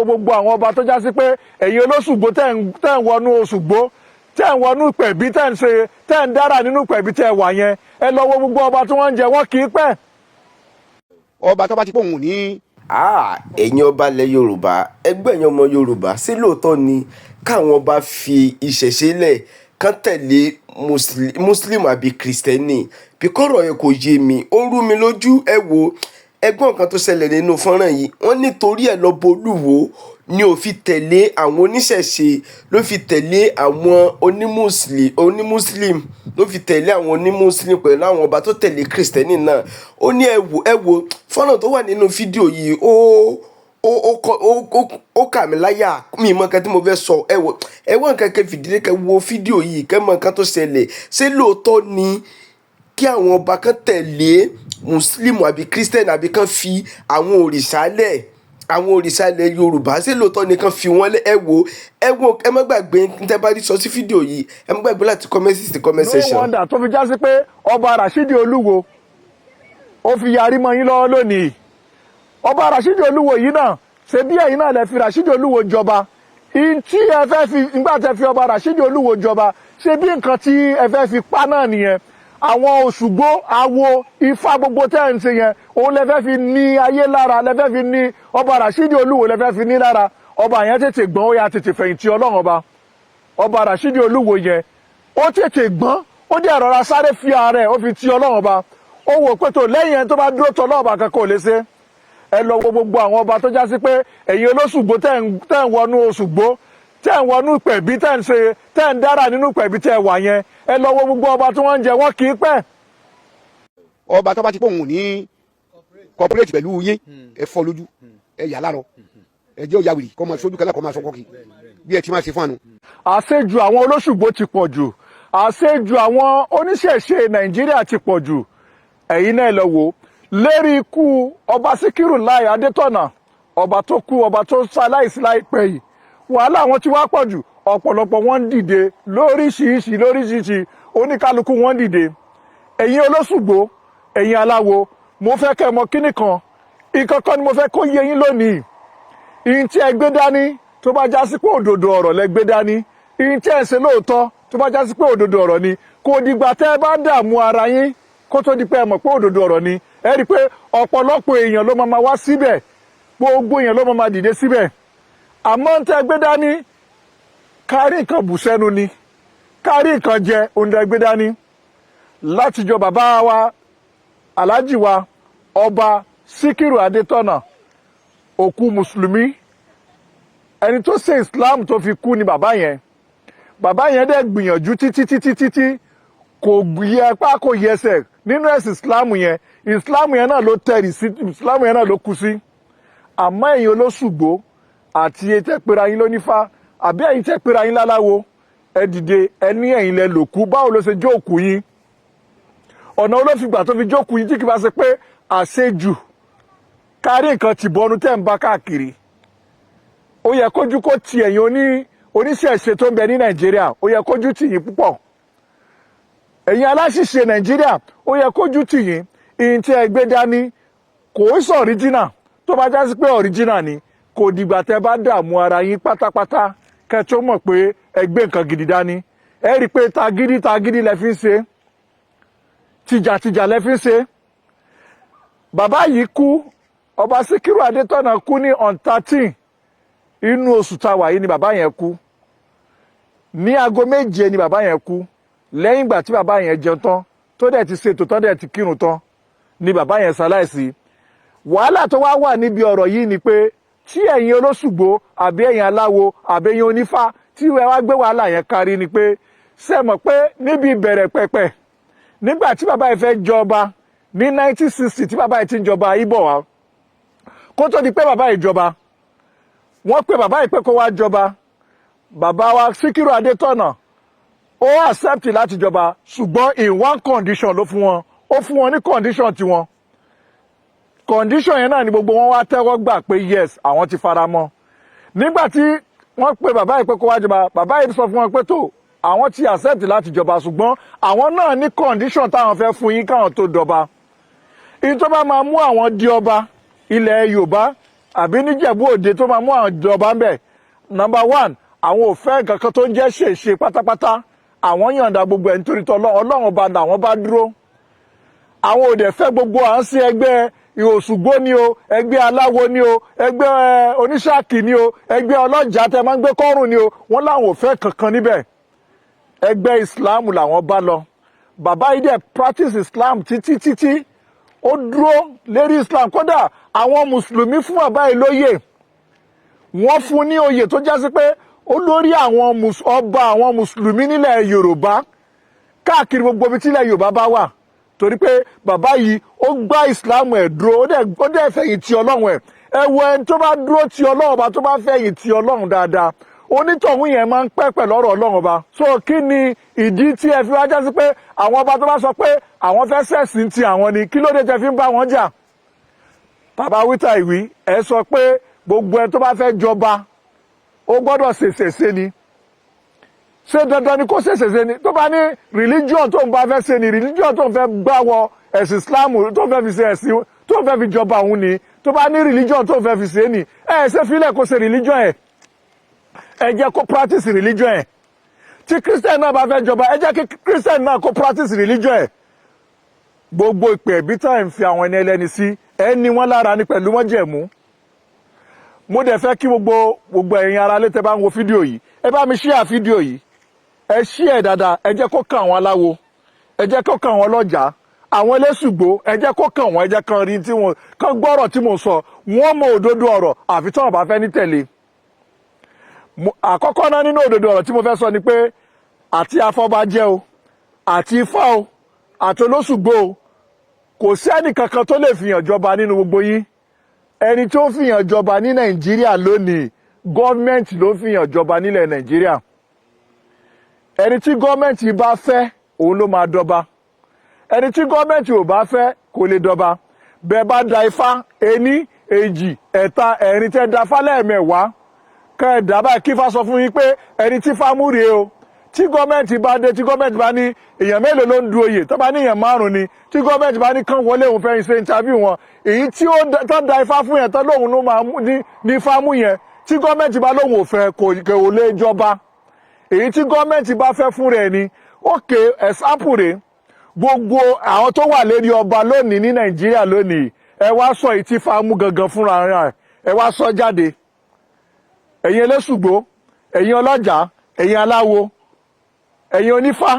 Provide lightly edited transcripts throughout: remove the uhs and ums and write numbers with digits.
gbogbo àwọn ọba tó já sí pé ẹ̀yin olóṣùgbó tẹ́ ń wọnú Òṣùgbó tẹ́ ń wọnú pẹ̀bí tẹ́ ń dára nínú pẹ̀bí tẹ́ wà yẹn ẹ lọ wo gbogbo ọba tí wọ́n ń jẹ wọ́n kì í pẹ́. ọba tó bá ti pọ̀ òun ní. ẹ̀yin ọba ilẹ̀ Yorùbá ẹgbẹ́ ẹ̀yin ọmọ Yorùbá sí lóòótọ́ ni káwọn ọba fi ìṣẹ̀ṣe lẹ̀ kán tẹ̀lé muslim àbí kristẹni bíkọ́rọ̀ yẹn kò yé mi ó rú mi lójú. ẹ wo ẹgbọ́n kan tó ṣẹlẹ̀ nínú fọ́nrán yìí wọ́n nítorí ẹ̀ lọ bolúwo ni ò fi tẹ̀lé àwọn oníṣẹ̀ṣe ló fi tẹ̀lé àwọn onímùsùlùm ló fi tẹ̀lé àwọn onímùsùlùm pẹ̀lú àwọn ọba tó tẹ̀lé kristẹni náà. ó ní ẹ wo fọ́nrán tó wà nínú fídíò yìí ó kà mí láyà mi mọ nǹkan tí mo fẹ́ sọ. ẹ wọ nǹkan kẹ́ fìdílé kẹ́ wo fídíò yìí kẹ́ mọ nǹkan tó ṣẹlẹ̀. ṣé lóòótọ́ ni kí àwọn ọba kan tẹ̀lé mùsùlùmí àbí kírísítẹ́nì àbí kan fi àwọn òrìṣà ilẹ̀ Yorùbá ṣé lóòótọ́ ni kan fi wọ́n lẹ̀. ẹ má gbàgbé tẹ́ bá rí sọ sí fídíò yìí ẹ má gbàgbé láti comment section. no wonder tó fi já sí pé ọba Rashidi Olúwo ó fi yarí mọ́ yín lọ́wọ́ lónìí. ọba Rashidi Olúwo yìí náà ṣe bí ẹ̀yin náà lè fi Rashidi Olúwo jọba tí ẹ fẹ́ fi nígbà tẹ́ fi ọba Rashidi Olúwo jọba ṣe bí nǹkan tí ẹ fẹ́ fi pa náà nìyẹn. àwọn Òṣùgbó awo Ifá gbogbo tẹ́ ń ṣe yẹn òun lè fẹ́ fi ní ayé lára lè fẹ́ fi ní ọba Rashidi Olúwo lè fẹ́ fi ní lára. ọba yẹn tètè gbọ́n ó yà tètè fẹ̀yìntì Ọlọ́run ọba Rashidi Olúwo yẹn ó tètè gbọ́n ó dẹ̀ rọra sáré fi ààrẹ ó fi ti Ọlọ́run ọba ó wò pé tó lẹ́yìn ẹni tó bá dúró tọ́ Ọlọ́run ọba kankan ò lè ṣe. ẹ lọ wo gbogbo àwọn ọba tó já sí pé ẹ̀yin olóṣùgbó tẹ́ ń wọnú Òṣùgbó tẹ́ ń wọnú pẹ̀bí tẹ́ ń dára nínú pẹ̀bí tẹ́ wà yẹn ẹ lọ wo gbogbo ọba tí wọ́n ń jẹ wọ́n kì í pẹ́. ọba tó bá ti pọ̀ òun ní cooperate pẹ̀lú yín ẹ fọ́ lójú ẹ yà lárọ ẹ jẹ́ òyà wìrì kọ́ máa sójú kẹ́lá kọ́ máa sọ kọ́kì bí ẹ ti máa ṣe fún àánú. àṣejù àwọn olóṣùgbó ti pọ̀ jù àṣejù àwọn oníṣẹ̀ṣe Nàìjíríà ti pọ̀ jù. ẹ̀yin náà lọ wò lérí ikú ọba Síkírù Láì Adétọ̀nà ọba tó kú ọba tó ṣaláìsí láìpẹ́ yìí wàhálà wọn ti wá pọ̀ jù ọ̀pọ̀lọpọ̀ wọn dìde lóríṣiríṣi oníkálukú wọn dìde. ẹ̀yin olóṣùgbó ẹ̀yin aláwo mo fẹ́ kẹ́ mọ̀ kíní kan ìkọ̀kọ̀ ni mo fẹ́ kó yé yín lónìí. ìyìn tí ẹ gbé dání tó bá já sí pé òdodo ọ̀rọ̀ lẹ gbé dání ìyìn tí ẹ ṣe lóòótọ́ tó bá já sí pé òdodo ọ̀rọ̀ ni kò dìgbà tẹ́ ẹ bá dààmú ara yín kó tó di pé ẹ mọ̀ pé òdodo ọ̀rọ̀ ni ẹ rí i pé ọ̀pọ̀lọpọ̀ èèyàn ló máa wá síbẹ̀ gbogbo èèyàn ló máa dìde síbẹ̀. àmọ́ ń tẹ́ gbé dání kárí nǹkan bù sẹ́nu ni kárí nǹkan jẹ oúnjẹ gbé dání. látijọ́ bàbá wa aláàjì wa ọba Síkírù Adétọ̀nà òkú mùsùlùmí ẹni tó ṣe Islam tó fi kú ni bàbá yẹn dẹ̀ gbìyànjú títí kò yẹ apá kò yẹsẹ̀ nínú ẹ̀sìn Islam yẹn náà ló tẹ̀rì sí Islam yẹn náà ló kú sí. àmọ́ ẹ̀yin olóṣùgbó àti etí pera yín lónífá àbí ẹ̀yin tẹ́ pera yín láláwo ẹ dìde ẹ ní ẹ̀yin lẹ lòkú báwo ló ṣe jókòó yín ọ̀nà olófìgbà tó fi jókòó yín tí kì bá ṣe pé àṣejù kárí nǹkan ti bọnu tẹ́ ń bá káàkiri. ó yẹ kójú kó ti ẹ̀yin oníṣẹ̀ṣe tó ń bẹ ní Nàìjíríà ó yẹ kójú tì yín púpọ̀. ẹ̀yin aláṣìṣe Nàìjíríà ó yẹ kójú tì yín ìyìn tí ẹ gbé dání kò sọ ọ̀ríjínà tó bá já sí pé ọ̀ríjínà ni kò dìgbà tẹ́ bá dààmú ara yín pátápátá kẹ́ tó mọ̀ pé ẹ gbé nǹkan gidi dání. ẹ rí i pé tagídí lẹ fi ń ṣe tìjàtìjà lẹ fi ń ṣe. bàbá yìí kú ọba Síkírù Adétọ̀nà kú ní on 13 inú oṣù táwa yìí ni bàbá yẹn kú ní aago 7 ni bàbá yẹn kú lẹ́yìn ìgbà tí bàbá yẹn jẹun tán tó dẹ̀ ti ṣètò tán dẹ̀ ti kírun tán ni bàbá yẹn ṣaláìsí. wàhálà tó wá wà níbi ọ̀rọ̀ yìí ni pé tí ẹ̀yin olóṣùgbó àbí ẹ̀yin aláwo àbí ẹ̀yin onífá tí ẹ wá gbé wàhálà yẹn kárí ni pé ṣé mọ̀ pé níbi ìbẹ̀rẹ̀ pẹ̀pẹ̀ nígbà tí bàbá yẹn fẹ́ jọba ní 1960 tí bàbá yẹn ti ń jọba Ìbọ̀ wá kó tó di pé bàbá yìí jọba wọ́n pè bàbá yìí pé kó wá jọba bàbá wa Síkírù Adétọ̀nà ó accept láti jọba ṣùgbọ́n in one condition ló fún wọn ó fún wọn ní condition tiwọn condition yẹn náà ni gbogbo wọn wá tẹ́wọ́ gbà pé yes àwọn ti fara mọ́ nígbà tí wọ́n pè bàbá yìí pé kó wá jọba bàbá yìí sọ fún wọn pé tó àwọn ti accept láti jọba ṣùgbọ́n àwọn náà ní condition táwọn fẹ́ fún yín káwọn tó dọba ìyí tó bá máa mú àwọn di ọba ilẹ̀ Yorùbá àbí níjẹ̀bú òde tó máa mú àwọn ìjọba ń bẹ̀. Number one, àwọn ò fẹ́ nǹkan kan tó ń jẹ́ ṣèṣe pátápátá. Àwọn yọ̀ǹda gbogbo ẹ̀ nítorí tọ́ Ọlọ́run ọba làwọn bá dúró. Àwọn ò dẹ̀ fẹ́ gbogbo à ń sí ẹgbẹ́ Òṣùgbó ni o, ẹgbẹ́ aláwo ni o, ẹgbẹ́ oníṣàkì ni o, ẹgbẹ́ ọlọ́jà tẹ máa ń gbé kọ́rùn ni o. Wọ́n láwọn ò fẹ́ kankan níbẹ̀. Ẹgbẹ́ Islam làwọn bá lọ. Bàbá yìí dẹ̀ practice Islam títí. Ó dúró lérí Islam. Kódà àwọn Mùsùlùmí fún bàbá yìí lóyè. Wọ́n fún ní oyè tó jásí pé olórí àwọn ọba àwọn Mùsùlùmí nílẹ̀ Yorùbá káàkiri gbogbo ibi tílẹ̀ Yorùbá bá wà. Torí pé bàbá yìí ó gbá Islam ẹ̀ dúró, ó dẹ̀ fẹ̀yìn ti Ọlọ́run ẹ̀. Ẹ wo ẹni tó bá dúró ti Ọlọ́run ọba tó bá fẹ̀yìn ti Ọlọ́run dáadáa. Onítọ̀hún yẹn máa ń pẹ́ pẹ̀lú ọ̀rọ̀ Ọlọ́run ọba. So kí ni ìdí tí ẹ fi wá jásí pé àwọn ọba tó bá sọ pé àwọn fẹ́ ṣẹ̀sìn ti àwọn ni, kí ló dé tẹ fi ń bá wọn jà? Bàbá wíta ìwí ẹ sọ pé gbogbo ẹ tó bá fẹ́ jọba ó gbọ́dọ̀ ṣèṣe ni. Ṣé dandan ni kó ṣèṣe ni? Tó bá ní religion tó ń bá fẹ́ ṣe ni, religion tó ń fẹ́ gbá wọ ẹ̀sìn Islam tó ń fẹ́ fi ṣe ẹ̀sìn tó ń fẹ́ fi jọba òun ni. Tó bá ní religion tó ń fẹ́ fi ṣe ni, ṣe fílẹ̀ kó ṣe religion ẹ̀. Ẹ jẹ́ kó practice religion ẹ̀. Tí Christian náà bá fẹ́ jọba, ẹ jẹ́ kí Christian náà kó practice religion ẹ̀. Gbogbo ìpè ẹ̀bí tá ẹ̀ ń fi àwọn ẹni ẹlẹ́ni sí ẹ ní wọ́n lára ní pẹ̀lú wọ́n jẹ̀mú. Mo dẹ̀ fẹ́ kí gbogbo ẹ̀yin ará lé tẹ́ bá ń wo fídíò yìí, ẹ bá mi share fídíò yìí. Ẹ share dáadáa, ẹ jẹ́ kó kàn àwọn aláwo, ẹ jẹ́ kó kàn àwọn ọlọ́jà, àwọn eléṣùgbó, ẹ jẹ́ kó kàn wọ́n, ẹ jẹ́ kan rí tí wọ́n kàn gbọ́rọ̀ tí mo sọ, wọ́n mọ òdodo ọ̀rọ̀ àfi tí wọ́n bá fẹ́ ní tẹ̀lé. Àkọ́kọ́ náà nínú òdodo ọ̀rọ̀ tí mo fẹ́ sọ ni pé àti afọbajẹ o, àti ifá o, àti olóṣùgbó o, kò sí ẹnì kankan tó lè fìyàn jọba nínú gbogbo yín. Ẹni tó fìyàn jọba ní Nàìjíríà lónìí, gọ́ọ̀mẹ̀ntì ló fìyàn jọba nílẹ̀ Nàìjíríà. Ẹni tí gọ́ọ̀mẹ̀ntì bá fẹ́ òun ló máa dọba. Ẹni tí gọ́ọ̀mẹ̀ntì ò bá fẹ́ kò lè dọba. Bẹ́ẹ̀ bá da ifá ení, èjì, ẹ̀ta, ẹ̀rin tẹ́ da fá lẹ́ẹ̀mẹwàá. Kẹ́ ẹ̀ dábàá kí ifá sọ fún yín pé ẹni tí fá mú rèé o. Tí gọ́ọ̀mẹ̀ntì bá dé, tí gọ́ọ̀mẹ̀ntì bá ní èèyàn mélòó ló ń du oyè, tó bá ní èèyàn 5 ni, tí gọ́ọ̀mẹ̀ntì bá ní kán wọlé òun fẹ́ ṣe interview wọn, èyí tí ó tán da ifá fún yẹn tán lóhun ló máa ní ifá mú yẹn, tí gọ́ọ̀mẹ̀ntì bá lóhun ò fẹ́ kò lè jọba. Èyí tí gọ́ọ̀mẹ̀ntì bá fẹ́ fún rẹ̀ ni. Ókè ẹ̀sápù rèé, gbogbo àwọn tó wà lérí ọba lónìí ní Nàìjíríà lónìí, ẹ wá sọ èyí tí ifá mú gangan fúnra rẹ̀, ẹ wá sọ jáde. Ẹ̀yin eléṣùgbó, ẹ̀yin ọlọ́jà, ẹ̀yin aláwo, ẹ̀yin onífá,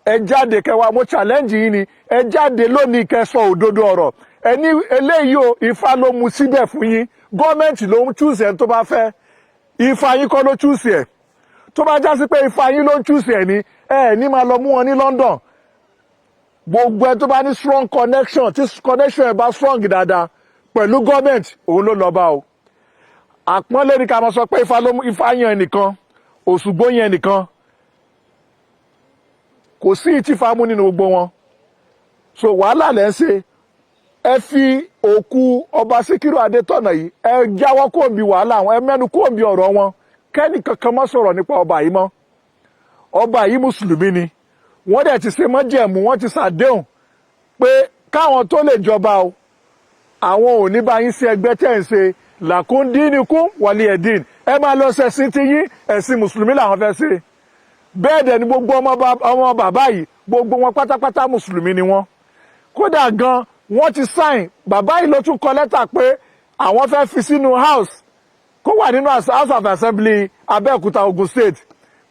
ẹ jáde kẹwàá, mo challenge yín ni, ẹ jáde lónìí kẹ́ sọ òdodo ọ̀rọ̀. Ẹni eléyìí o, ifá ló mú síbẹ̀ fún yín, gọ́ọ̀mẹ̀ntì ló ń choose ẹ̀ tó bá fẹ́, ifá yín kọ́ ló choose ẹ̀. Tó bá já sí pé ifá yín ló ń choose ẹ̀ ni, ẹ ní máa lọ mú wọn ní London. Gbogbo ẹ tó bá ní strong connection, tí connection ẹ bá strong dáadáa pẹ̀lú gọ́ọ̀mẹ̀ntì, òun ló lọ bá o. Àpọ́nlé ni ká máa sọ pé ifá yan ẹnìkan, Òṣùgbó yan ẹnìkan. Kò sí ìtìfá mú nínú gbogbo wọn. So wàhálà lẹ́ ń ṣe. Ẹ fi òkú ọba Síkírù Adétọ̀nà yìí, ẹ jáwọ́ kó mi wàhálà wọn, ẹ mẹ́nu kó mi ọ̀rọ̀ wọn. Kẹ́ni kankan má sọ̀rọ̀ nípa ọba yìí mọ́. Ọba yìí Mùsùlùmí ni. Wọ́n dẹ̀ ti ṣe májẹ̀mú, wọ́n ti ṣàdéhùn pé káwọn tó lè jọba o, àwọn ò ní bá yín sí ẹgbẹ́ tẹ́ ń ṣe làkúndínkù wàlí ẹ̀dín. Ẹ máa lọ ṣẹ̀sìn ti yín, ẹ̀sìn Mùsùlùmí làwọn fẹ́ ṣe. Bẹ́ẹ̀ dẹ̀ ni gbogbo ọmọ bàbá yìí, gbogbo wọn pátápátá Mùsùlùmí ni wọ́n. Kódà gan wọ́n ti sign, bàbá yìí ló tún kọ lẹ́tà pé àwọn fẹ́ fi sínú house kó wà nínú House of Assembly Abẹ́òkúta Ogun State,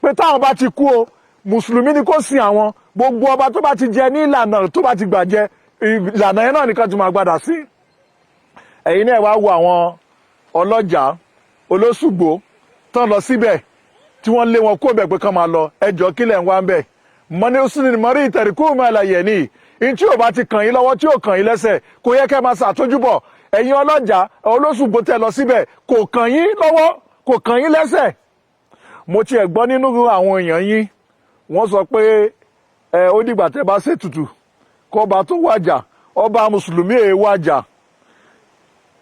pé táwọn bá ti kú o, Mùsùlùmí ni kó sìn àwọn, gbogbo ọba tó bá ti jẹ ní ìlànà tó bá ti gbà jẹ, ìlànà yẹn náà nìkan ti máa gbádà sí. Ẹ̀yin náà wá wo àwọn ọlọ́jà, olóṣùgbó tán lọ síbẹ̀ tí wọ́n lé wọn kó bẹ̀ pé kán máa lọ, ẹjọ́ kílẹ̀ ń wá ń bẹ̀. Mọ́ni ó sì ní mọ́rí ìtẹ̀ríkú máa láyẹ̀ ní in tí ò bá ti kàn yín lọ́wọ́ tí ò kàn yín lẹ́sẹ̀ kò yẹ kẹ́ máa ṣàtójúbọ̀. Ẹ̀yin ọlọ́jà, olóṣùgbó tẹ́ lọ síbẹ̀ kò kàn yín lọ́wọ́, kò kàn yín lẹ́sẹ̀. Mo tiẹ̀ gbọ́ nínú àwọn èèyàn yín, wọ́n sọ pé ó dìgbà tẹ́ bá ṣètùtù kọ́ba tó wàjà, ọba Mùsùlùmí èé wàjà,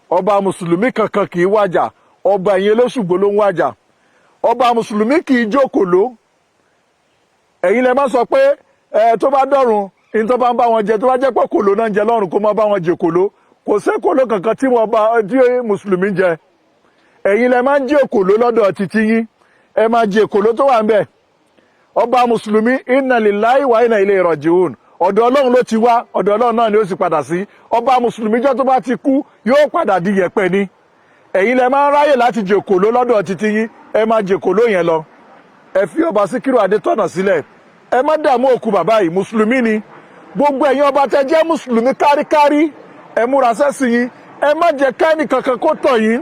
ọba Mùsùlùmí kankan kì í wàjà, ọba ẹ̀yin olóṣùgbó ló ń wàjà. Ọba Mùsùlùmí kì í jókòó. Ẹ̀yin lẹ máa sọ pé tó bá dọ̀run ní tó bá ń bá wọn jẹ, tó bá jẹ́ pé kòló náà ń jẹ lọ́run kó má bá wọn jẹ kòló. kò sékòló kankan tí mùsùlùmí jẹ. Ẹ̀yin lẹ máa ń jí òkòló lọ́dọ̀ títí yín, ẹ máa jí èkòló tó wà ń bẹ̀. Ọba mùsùlùmí inna lillahi wa inna ilayhi raji'un, ọ̀dọ̀ Ọlọ́run ló ti wá, ọ̀dọ̀ Ọlọ́run náà ni ó sì padà sí. Ọba mùsùlùmí jọ́ tó bá ti kú yóò padà di yẹ̀pẹ̀ ni. Ẹ̀yin lẹ máa ń ráyè láti jí òkòló lọ́dọ̀ títí yín, ẹ máa jí òkòló yẹn lọ. Ẹ fi ọba Síkírù Adétọ̀nà sílẹ̀, ẹ má dààmú òkú bàbá yìí, mùsùlùmí ni. Gbogbo ẹ̀yin ọba tẹ́ jẹ́ mùsùlùmí káríkárí, ẹ múra sẹ́sìn yín, ẹ má jẹ́ kẹ́ni kankan kó tọ̀ yín.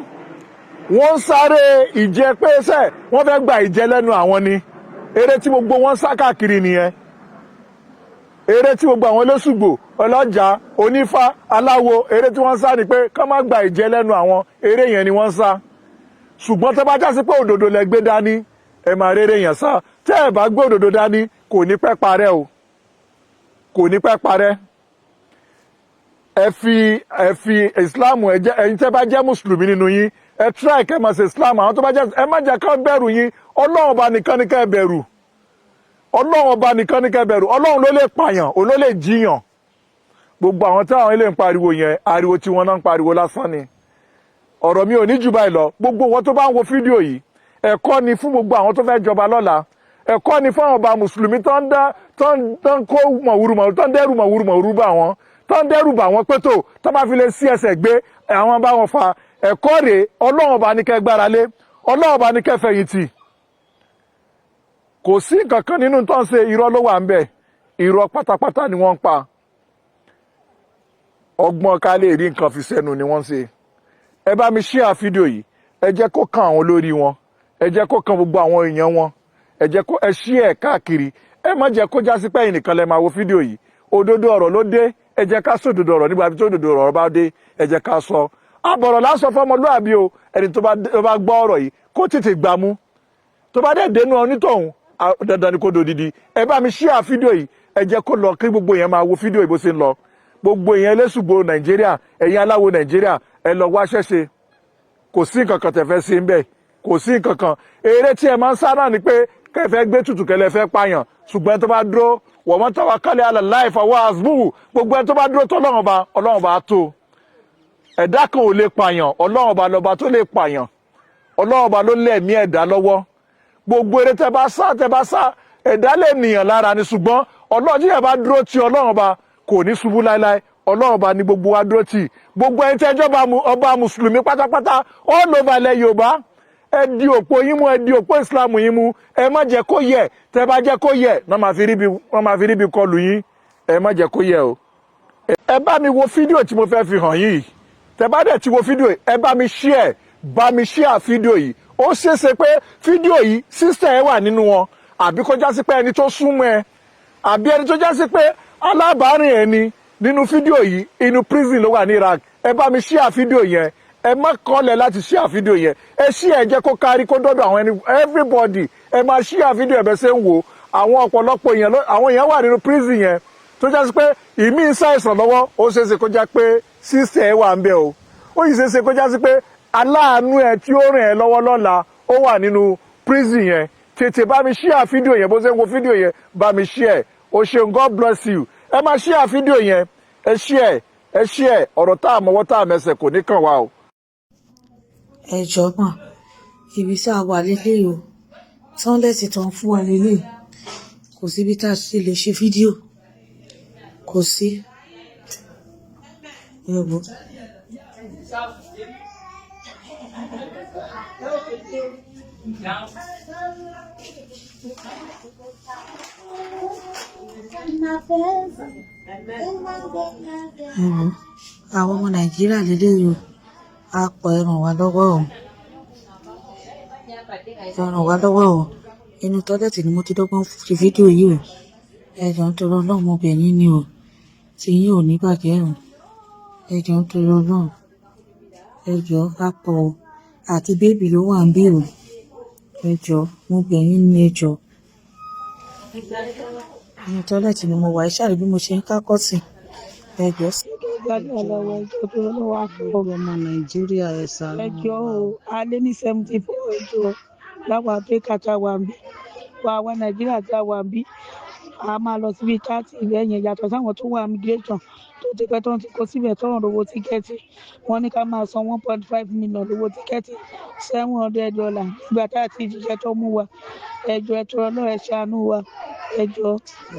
Wọ́n ń sáré ìjẹ pé sẹ́ wọ́n fẹ́ gba ìjẹ lẹ́nu àwọn ni. Eré tí gbogbo wọn sá káàkiri nìyẹn. Eré tí gbogbo àwọn olóṣùgbò, ọlọ́jà, onífá, aláwo, eré tí wọ́n sá ni pé ká má gba ìjẹ lẹ́nu àwọn, eré yẹn ni wọ́n sá. Ṣùgbọ́n tẹ́ bá já sí pé òdodo lẹ gbé dání, ẹ máa rere yẹn sá. Tẹ́ ẹ bá gbé òdodo dání, kò ní pẹ́ parẹ́ o. Kò ní pẹ́ parẹ́. Ẹ fi ìsìláàmù ẹ̀yin tẹ́ bá jẹ́ mùsùlùmí nínú yín, ẹ try kẹ́ máa ṣe ìsìláàmù. Àwọn tó bá jẹ́ ẹ má jẹ́ ká bẹ̀rù yín, Ọlọ́run ọba nìkan ni kẹ́ bẹ̀rù. Ọlọ́run ọba nìkan ni kẹ́ bẹ̀rù. Ọlọ́run ló lè pààyàn, òun ló lè jíyàn. Gbogbo àwọn tí àwọn ilé ń pariwo yẹn, ariwo tí wọ́n náà ń pariwo lásán ni. Ọ̀rọ̀ mi ò ní jù báyìí lọ. Gbogbo wọn tó bá ń wo fídíò yìí, ẹ̀kọ́ ni fún gbogbo àwọn tó fẹ́ jọba lọ́la. Ẹ̀kọ́ ni fún àwọn ọba mùsùlùmí tó ń kó mọ̀wúrúmọ̀wúrú, tó ń dẹ́rù mọ̀wúrúmọ̀wúrú bá wọn, tó ń dẹ́rù bá wọn pé tó bá fi lè sí ẹsẹ̀ gbé àwọn bá wọn fa. Ẹ̀kọ́ rèé, Ọlọ́run ọba ní kẹ́ gbára lé, Ọlọ́run ọba ní kẹ́ fẹ̀yìntì. Kò sí nǹkan kan nínú tó ń ṣe, irọ́ ló wà ń bẹ̀. Irọ́ pátápátá ni wọ́n ń pa. Ọgbọ́n ká lè rí nǹkan fi sẹ́nu ni wọ́n ń ṣe. Ẹ bá mi share fídíò yìí, ẹ jẹ́ kó kan àwọn olórí wọn, ẹ jẹ́ kó kan gbogbo àwọn èèyàn wọn, ẹ jẹ́ kó ẹ share káàkiri. Ẹ má jẹ́ kó já sí pé ẹ̀yin nìkan lẹ máa wo fídíò yìí. Òdodo ọ̀rọ̀ ló dé, ẹ jẹ́ ká sọ òdodo ọ̀rọ̀ nígbà tí òdodo ọ̀rọ̀ bá dé, ẹ jẹ́ ká sọ. Àbọ̀rọ̀ lásán fọmọlúàbí o, ẹni tó bá gbọ́ ọ̀rọ̀ yìí kó tètè gbámú. Tó bá dẹ̀ dénú onítọ̀hún, dandan ni kó dodidi. Ẹ bá mi share fídíò yìí, ẹ jẹ́ kó lọ kí gbogbo yẹn máa wo fídíò yìí bó ṣe ń lọ. Gbogbo yẹn Ẹlẹ́sùgbò Nàìjíríà, ẹ̀yin aláwo Nàìjíríà, ẹ lọ wá ṣẹ́ṣe. Kò sí nǹkan kan tẹ́ fẹ́ ṣe ń bẹ̀, kò sí nǹkan kan. Eré tí ẹ máa ń sá náà ni pé kẹ́ fẹ́ gbé tutù kẹ́lẹ́ fẹ́ pààyàn, ṣùgbọ́n tó bá dúró wa man tawakkala ala Allahi fahuwa hasbuhu, gbogbo ẹni tó bá dúró tó Ọlọ́run ọba tó. Ẹ̀dá kan ò lè pààyàn, Ọlọ́run ọba lọ́ba tó lè pààyàn. Ọlọ́run ọba ló lẹ̀mí ẹ̀dá lọ́wọ́. Gbogbo eré tẹ́ bá sá, ẹ̀dá lè nìyàn lára ni, ṣùgbọ́n Ọlọ́run tí ẹ bá dúró ti Ọlọ́run ọba kò ní ṣubú láéláé. Ọlọ́run ọba ni gbogbo wa dúró tì. Gbogbo ẹni tẹ́ jọba ọba mùsùlùmí pátápátá all over ilẹ̀ Yorùbá, ẹ di òpó yín mú, ẹ di òpó ìsìlámù yín mú. Ẹ má jẹ́ kó yẹ̀, tẹ́ bá jẹ́ kó yẹ̀ náà máa fi ríbi kọlù yín. Ẹ má jẹ́ kó yẹ̀ o. Ẹ bá mi wo fídíò tí mo fẹ́ fi hàn yìí. Tẹ́ bá dẹ̀ ti wo fídíò yìí, ẹ bá mi share fídíò yìí. Ó ṣeéṣe pé fídíò yìí sísẹ̀ ẹ wà nínú wọn, àbí kó já sí pé ẹni tó súnmọ́ ẹ, àbí ẹni tó já sí pé alábàárìn ẹni nínú fídíò yìí inú prison ló wà ní Iraq. Ẹ bá mi share fídíò yẹn, ẹ má kọ́lẹ̀ láti share fídíò yẹn. Ẹ share, jẹ́ kó kárí, kó dọ́dọ̀ àwọn everybody. Ẹ máa share fídíò ẹ̀ bẹ́ẹ̀ ṣe ń wò. Àwọn ọ̀pọ̀lọpọ̀ àwọn èèyàn wà nínú prison yẹn tó já sí pé ìmí ń ṣàìsàn lọ́wọ́, ó ṣeéṣe kó já pé sísẹ̀ ẹ wà ń bẹ̀ o. Ó yìí ṣeéṣe kó já sí pé aláàánú ẹ tí ó rìn ẹ lọ́wọ́ lọ́la ó wà nínú prison yẹn. Tètè bá mi share fídíò yẹn, bó ṣe ń wo fídíò yẹn, bá mi share. O ṣeun, God bless you. Ẹ máa share fídíò yẹn, ẹ share. Ọ̀rọ̀ tá a mọ̀wọ́ tá a mẹsẹ̀ kò ní kàn wá o. Ẹ jọ̀ọ́ mà, ibi tí a wà lélẹ̀ o, tọ́lẹ̀tì tán fún wa lélẹ̀, kò síbi tá a ṣe lè ṣe fídíò, kò sí. Ẹ̀wọ̀. Àwọn ọmọ Nàìjíríà lélẹ̀ o, a pọ̀ ẹ ràn wá lọ́wọ́ o. Ẹ ràn wá lọ́wọ́ o. Inú tọ́lẹ̀tì ni mo ti dọ́gbọ́n fi fídíò yìí o. Ẹ jọ̀ọ́ nítorí Ọlọ́run, mo bẹ̀ yín ni o. Tí yín ò ní bàjẹ́ o. Ẹ jọ̀ọ́ nítorí Ọlọ́run. Ẹ jọ̀ọ́, a pọ̀ o. Àti bébì ló wà ń bí o. Ẹ jọ̀ọ́, mo bẹ̀ yín ni, ẹ jọ̀ọ́. Inú tọ́lẹ̀tì ni mo wà, ẹ ṣàrí bí mo ṣe ń kákọ́ sí. Ẹ jọ̀ọ́. Ọmọ Nàìjíríà ẹ ṣàánú wa. Ẹ jọ̀ọ́ o, a lé ní 74 ẹjọ́ láwọn Áfíríkà tá a wà ń bí, àwọn Nàìjíríà tá a wà ń bí, a máa lọ síbi 30 ibẹ̀ yẹn yàtọ̀ sáwọn tó wà immigration tó ti pẹ́ tó ń ti kó síbẹ̀ tó ń rówó tíkẹ́ẹ̀tì wọ́n ní ká máa san 1.5 million lówó tíkẹ́ẹ̀tì $700 nígbà tá a ti jíjẹ tó mú wa ẹjọ́ ẹ tọrọ lọ́wọ́ ẹ ṣàánú wa ẹjọ́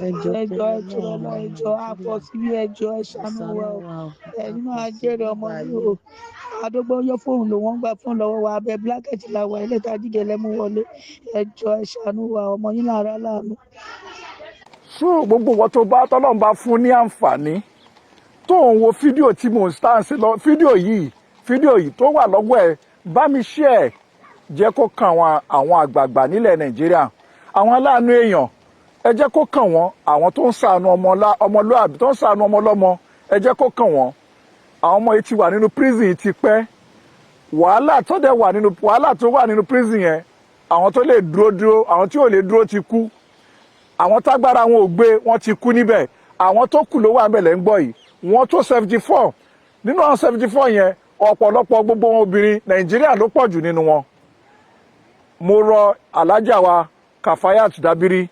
ẹjọ́ ẹ tó tọrọ lọ́wọ́ lọ́wọ́ ọmọ ẹjọ́ àpọ̀ nàìjíríà síbí ẹjọ́ ẹ ṣàánú wa o ṣàánú wa o ẹ̀yin náà á àpọ̀ sí jèrè ọmọ gbogbo yìí ayé o àdógbò yọ fóònù ló wọ́n gbà fóònù lọ́wọ́ wa abẹ́ blanket la wà ilé ìtajíjẹ lẹ́mú wọlé ẹjọ́ ẹ ṣàánú wa ọmọ yín lára láàánú. so gbogbo wọn tó bá tọ́lọ́run bá fún ní àǹfààní tó ń wo fídíò tí mò ń stáǹsì lọ fídíò yìí tó wà lọ́wọ́ ẹ̀ bá mi share jẹ́ kó kàn àwọn àgbààgbà nílẹ̀ nàìjíríà àwọn aláàánú èèyàn ẹ jẹ́ kó kàn wọ́n àwọn tó ń ṣàánú ọmọlúàbí tó ń ṣàánú ọmọlọ́mọ ẹ jẹ́ kó kàn wọ́n àwọn ọmọ yìí ti wà nínú prison yìí ti pẹ́ wàhálà tó wà nínú prison yẹn àwọn tó lè dúró àwọn tí ò lè dúró ti kú àwọn tágbára wọn ò gbé wọn ti kú níbẹ̀ àwọn tó kù ló wà níbẹ̀ ń gbọ́ yìí wọ́n tó 74 nínú àwọn 74 yẹn ọ̀pọ̀lọpọ̀ gbogbo wọn obìnrin nàìjíríà ló pọ̀ jù nínú wọn mo rọ alájà wa Kafayat Dabiri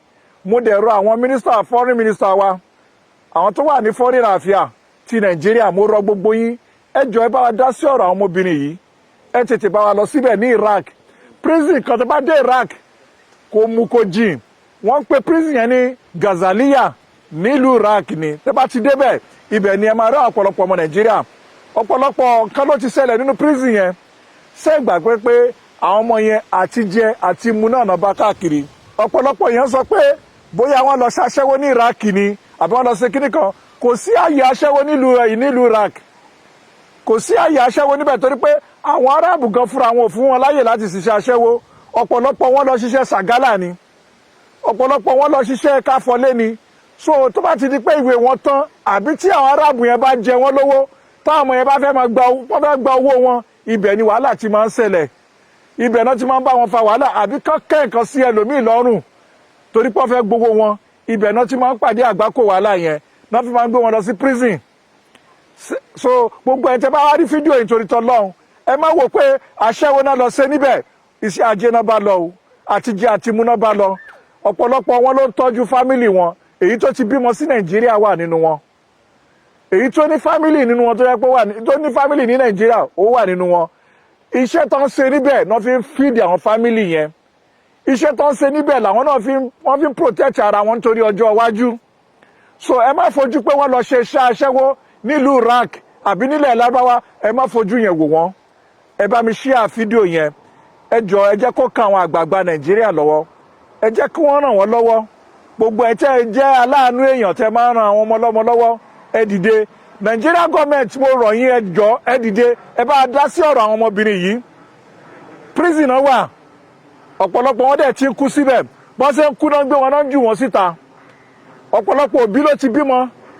mo dẹ̀ rọ àwọn foreign minister wa àwọn tó wà ní foreign affairs ti nàìjíríà mo rọ gbogbo yín ẹ jọ̀ọ́ ẹ bá wa dá sí ọ̀rọ̀ àwọn ọmọbìnrin yìí ẹ tètè bá wa lọ síbẹ̀ ní Iraq prison kan tó bá dé Iraq kò mú kó jìn wọ́n ń pe prison yẹn ní Gazaliya nílùú Iraq ni tẹ́ bá ti débẹ̀ ibẹ̀ ni ẹ máa rí ọ̀pọ̀lọpọ̀ ọmọ nàìjíríà ọ̀pọ̀lọpọ̀ nǹkan ló ti ṣẹlẹ̀ nínú prison yẹn ṣé gbàgbé pé àwọn ọmọ yẹn àti jẹ àti mu náà bá káàkiri ọ̀pọ̀lọpọ̀ yẹn sọ pé bóyá wọ́n lọ ṣaṣẹ́wó ní Iraq ni àbí wọ́n lọ ṣe kíní kan kò sí àyè aṣẹ́wó nílùú Iraq kò sí àyè aṣẹ́wó níbẹ̀ torí pé àwọn aráàbù gan fúnra wọn ò fún wọn láyè láti ṣiṣẹ́ aṣẹ́wó ọ̀pọ̀lọpọ̀ wọn lọ ṣiṣẹ́ ṣàgálà ni ọ̀pọ̀lọpọ̀ wọn lọ ṣiṣẹ́ káfọlé ni so tó bá ti di pé ìwé wọn tán àbí tí àwọn aráàbù yẹn bá jẹ wọn lówó táwọn ọmọ yẹn bá fẹ́ máa gba owó wọn ibẹ̀ ni wàhálà ti máa ń ṣẹlẹ̀ ibẹ̀ náà ti máa ń bá wọn fa wàhálà àbí kán kẹ́ẹ̀kan sí ẹlòmíì lọ́rùn torí pé wọ́n fẹ́ gbowó wọn ibẹ̀ náà ti máa ń pàdé àgbákò wàhálà yẹn náà fi máa ń gbé wọn lọ sí prison so gbogbo ẹ̀ tẹ́ bá wá rí fídíò yìí torí tọ́lọ́run ẹ má wò pé aṣẹ́wó náà lọ ṣe níbẹ̀ iṣẹ́ ajé náà bá lọ o àtijẹ àtimú náà bá lọ ọ̀pọ̀lọpọ̀ wọn ló ń tọ́jú fámìlì wọn èyí tó ti bímọ sí nàìjíríà wà nínú wọn èyí tó ní fámìlì nínú wọn tó yẹ pé tó ní fámìlì ní nàìjíríà ó wà nínú wọn iṣẹ́ tó ń ṣe níbẹ̀ náà fi ń fíìdì àwọn fámìlì yẹn iṣẹ́ tó ń ṣe níbẹ̀ làwọn náà wọ́n fi ń protect ara wọn nítorí ọjọ́ iwájú so ẹ má fojú pé wọ́n lọ ṣe iṣẹ́ aṣẹ́wó nílùú Iraq àbí nílẹ̀ Lárúbáwá ẹ má fojú yẹn wò wọ́n ẹ bá mi share fídíò yẹn ẹ jọ̀ọ́ ẹ jẹ́ kó kan àwọn àgbààgbà nàìjíríà lọ́wọ́ ẹ jẹ́ kí wọ́n ràn wọ́n lọ́wọ́ gbogbo ẹ̀ tẹ́ ẹ jẹ́ aláàánú èèyàn tẹ́ máa ń ran àwọn ọmọ ọlọ́mọ lọ́wọ́ ẹ dìde Nigeria government mo rọ̀ yín ẹ jọ̀ọ́ ẹ dìde ẹ bá dá sí ọ̀rọ̀ àwọn ọmọbìnrin yìí prison náà wà ọ̀pọ̀lọpọ̀ wọn dẹ̀ ti ń kú síbẹ̀ bọ́n ṣe ń kú náà gbé wọn náà ń jù wọ́n síta ọ̀pọ̀lọpọ̀ òbí ló ti bímọ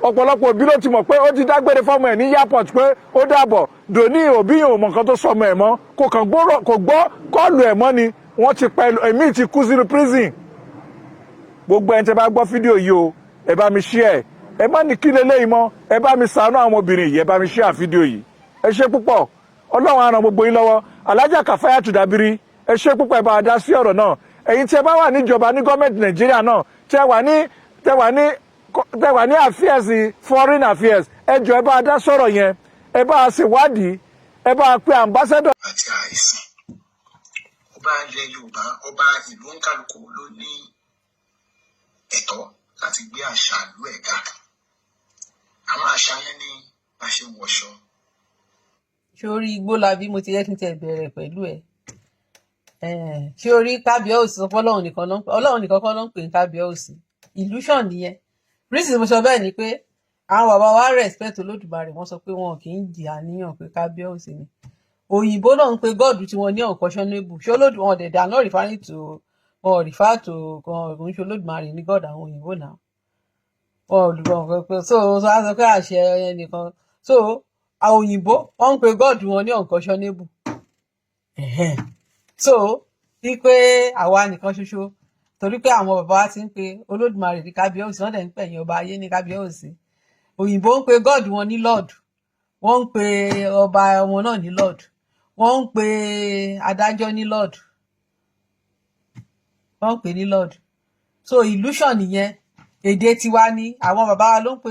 ọ̀pọ̀lọpọ̀ òbí ló ti mọ̀ pé ó ti dágbére fọ́mọ ẹ̀ ní airport pé ó dàbọ̀ dòní òbí yìí ò mọ̀ nǹkan tó sọmọ ẹ̀ mọ́ kò gbọ́ kọ́ọ̀lù ẹ̀ mọ́ ni wọ́n ti pa ẹ̀mí ti kú sínú prison gbogbo ẹni tẹ́ bá gbọ́ fídíò yìí o ẹ bá mi share ẹ má ní kí leléyìí mọ́ ẹ bá mi ṣàánú àwọn obìnrin yìí ẹ bá mi share fídíò yìí ẹ ṣé púpọ̀ ọlọ́run á ràn gbogbo yín lọ́wọ́ alájà Kafayat Dabiri ẹ ṣé púpọ̀ ẹ bá dá sí ọ̀rọ̀ náà ẹ̀yin tí ẹ bá wà níjọba ní gọ́ọ̀mẹ̀ntì nàìjíríà náà tẹ́ wà ní affairs foreign affairs ẹ jọ̀ọ́ ẹ bá dá sọ̀rọ̀ yẹn ẹ bá ṣèwádìí ẹ bá pe ambassador. àti àìsàn ọba ilẹ̀ yorùbá ọba ìlú nkálukú ló ní ẹ̀tọ́ láti gbé àṣà ìlú ẹ̀ ga àwọn àṣà yẹn ní bá ṣe wọṣọ. sórí igbó la bí mo ti yẹ kí n tẹ bẹ̀rẹ̀ pẹ̀lú ẹ̀ ṣé orí kábíọ́ọ̀sì sọ pé ọlọ́run nìkan kọ́ ló ń pè ní kábíọ́ọ̀sì illusion nìyẹn reason mo sọ bẹ́ẹ̀ ni pé àwọn bàbá wa respect olódùmarè wọ́n sọ pé wọn kì í di àníyàn pé kábíọ́ọ̀sì ni òyìnbó náà ń pe god tí wọ́n ní unconscionable ṣé olódùmarè wọn dẹ̀dẹ̀ àná referring to wọn refer to kò ń ṣe olódùmarè ní god àwọn òyìnbó náà wọn olùkọ́ pé so a sọ pé àṣẹ ẹnìkan so àwọn òyìnbó wọ́n ń pe god wọn ní unconscionable so wípé àwa nìkan ṣoṣo torí pé àwọn bàbá wa ti ń pe olódùmarè ní kábíọ́ọ̀sì wọ́n dẹ̀ ń pè yín ọba ayé ní kábíọ́ọ̀sì òyìnbó ń pe god wọn ní lord wọ́n ń pe ọba wọn náà ní lord wọ́n ń pe adájọ́ ní lord wọ́n ń pè ní lord so illusion nìyẹn èdè tiwa ni àwọn bàbá wa ló ń pe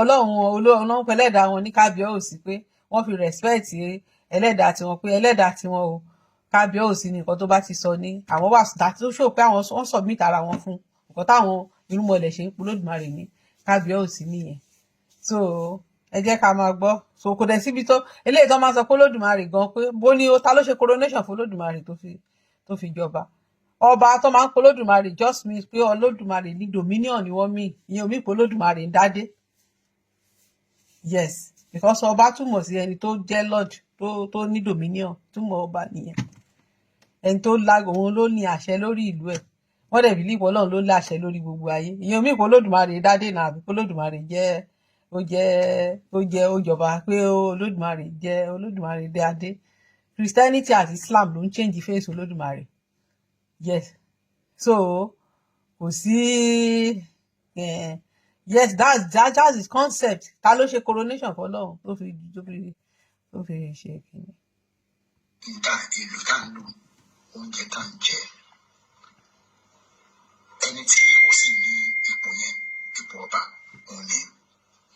ọlọ́run ló ń pe ẹlẹ́dàá wọn ní kábíọ́ọ̀sì pé wọ́n fi respect ẹlẹ́dàá tiwọn pé ẹlẹ́dàá tiwọn o kábíọ́ọ̀sì ni nǹkan tó bá ti sọ ní àwọn wà tó ṣò pé àwọn wọ́n submit ara wọn fún nǹkan táwọn irúnmọlẹ̀ ṣe ń pe Olódùmarè ní kábíọ́ọ̀sì nìyẹn so ẹ jẹ́ ká máa gbọ́ so kò dẹ̀ síbi tó eléyìí tó máa sọ pé Olódùmarè gan pé bó ní ta ló ṣe coronation fún Olódùmarè tó fi jọba ọba tó máa ń pe Olódùmarè just means pé Olódùmarè ní dominion ni wọ́n mean ìyẹn ò mean pé Olódùmarè ń dádé yes because ọba túmọ̀ sí ẹni tó jẹ́ lord tó ní dominion túmọ̀ ọba nìyẹn ẹni tó lágò òun ló ní àṣẹ lórí ìlú ẹ̀ wọ́n dẹ̀ bìlíìfù Ọlọ́run ló láṣẹ lórí gbogbo ayé ìyẹn ò mean pé Olódùmarè dádé náà àbí pé Olódùmarè ó jọba pé Olódùmarè dé adé Christianity àti Islam ló ń change face Olódùmarè yes so kò sí yes that's his concept ta ló ṣe coronation fọ́lọ́run tó fi ṣe kìíní. níta ìlú tá ń lò oúnjẹ tá ń jẹ ẹni tí ó sì ní ipò yẹn ipò ọba òun ni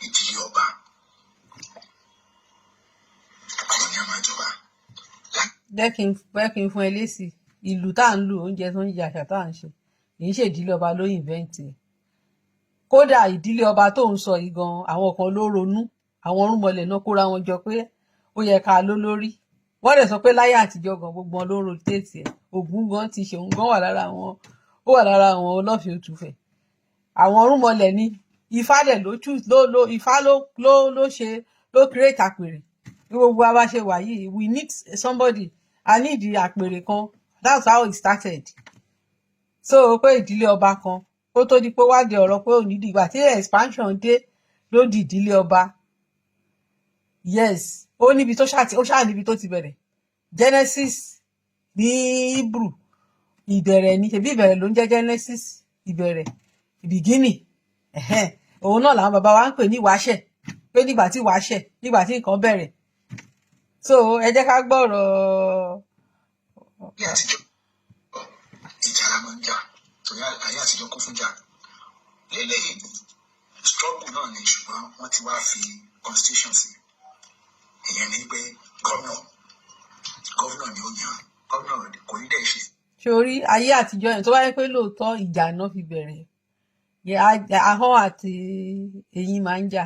ìdílé ọba ọ̀rọ̀ ni a máa jọba. jẹ́ kí n fún ẹ lésì ìlú tá à ń lù oúnjẹ tó ń jẹ àṣà tá à ń ṣe kì í ṣe ìdílé ọba ló invent ẹ̀ kódà ìdílé ọba tó ń sọ yìí gan àwọn kan ló ronú àwọn orúnmọlẹ̀ náà kóra wọn jọ pé ó yẹ ká ló lórí wọ́n dẹ̀ sọ pé láyé àtijọ́ gan gbogbo wọn ló rotate ẹ̀ Ògún gan ti ṣe òun gan wà lára àwọn Ọlọ́fin Òtúfẹ̀ àwọn orúnmọlẹ̀ ní Ifá dẹ̀ Ifá ló ṣe ló create àpèrè bí gbogbo wa bá ṣe wà yìí we need somebody I need àpèrè kan that's how it started so pé ìdílé ọba kan kó tó di pé wá di ọ̀rọ̀ pé òní dìgbà tí expansion dé ló di ìdílé ọba yes ó níbi tó ṣáà níbi tó ti bẹ̀rẹ̀ Genesis ní Hebrew ìbẹ̀rẹ̀ ni ṣebí ìbẹ̀rẹ̀ ló ń jẹ́ Genesis ìbẹ̀rẹ̀ beginning òun náà làwọn bàbá wa ń pè ní wáṣẹ̀ pé nígbà tí nǹkan bẹ̀rẹ̀ so ẹ jẹ́ ká gbọ́rọ̀. bí àtijọ́ ìjà la máa ń jà torí ayé àtijọ́ kún fún jà lélẹ́yìn struggle náà ni ṣùgbọ́n wọ́n ti wá fi constitution sí ìyẹn ni pé gómìnà ni ó yàn gómìnà kò ní dẹ̀ ṣe. sórí ayé àtijọ́ yẹn tó bá yẹ pé lóòótọ́ ìjà náà fi bẹ̀rẹ̀ ahọ́n àti eyín máa ń jà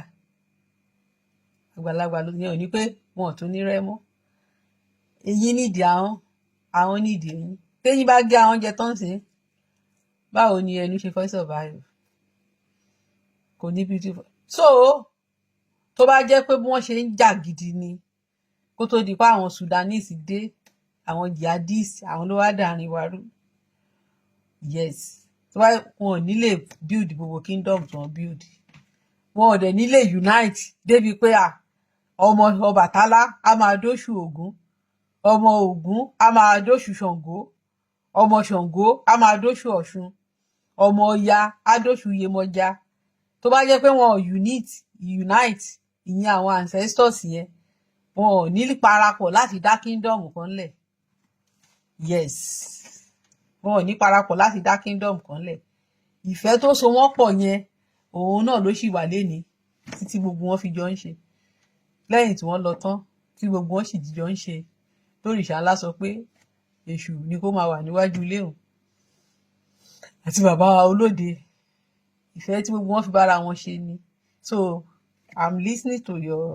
àgbàlagbà ló yẹn ò ní pé wọn ò tún ní rẹ́ mọ́ eyín nídìí ahọ́n nídìí eyín téyín bá gé ahọ́n jẹ tán sí báwo ni ẹnu ṣe fẹ́ survive kò ní beautiful so tó bá jẹ́ pé bí wọ́n ṣe ń jà gidi ni kó tó di pé àwọn Sudanese dé àwọn jihadis àwọn ló wá dàrin wa rú yes tó bá wọn ò ní lè build gbogbo kingdom tí wọ́n build wọn ò dẹ̀ ní lè unite débi pé ọmọ Ọbàtálá á máa dóṣù Ògún ọmọ Ògún á máa dóṣù Ṣàngó ọmọ Ṣàngó á máa dóṣù Ọ̀ṣun ọmọ Ọya á dóṣù Yemọja tó bá jẹ́ pé wọn ò unite ìyẹn àwọn ancestors yẹn wọn ò ní parapọ̀ láti dá kingdom kan lẹ̀ yes wọn ò ní parapọ̀ láti dá kingdom kan lẹ̀ ìfẹ́ tó so wọ́n pọ̀ yẹn òun náà ló ṣì wà léni títí gbogbo wọn fi jọ ń ṣe lẹ́yìn tí wọ́n lọ tán tí gbogbo wọn sì jọ ń ṣe lórìṣà ńlá sọ pé èṣù ni kó máa wà níwájú ilé òun àti bàbá olóde ìfẹ́ tí gbogbo wọn fi bára wọn ṣe ni so I'm listening to your.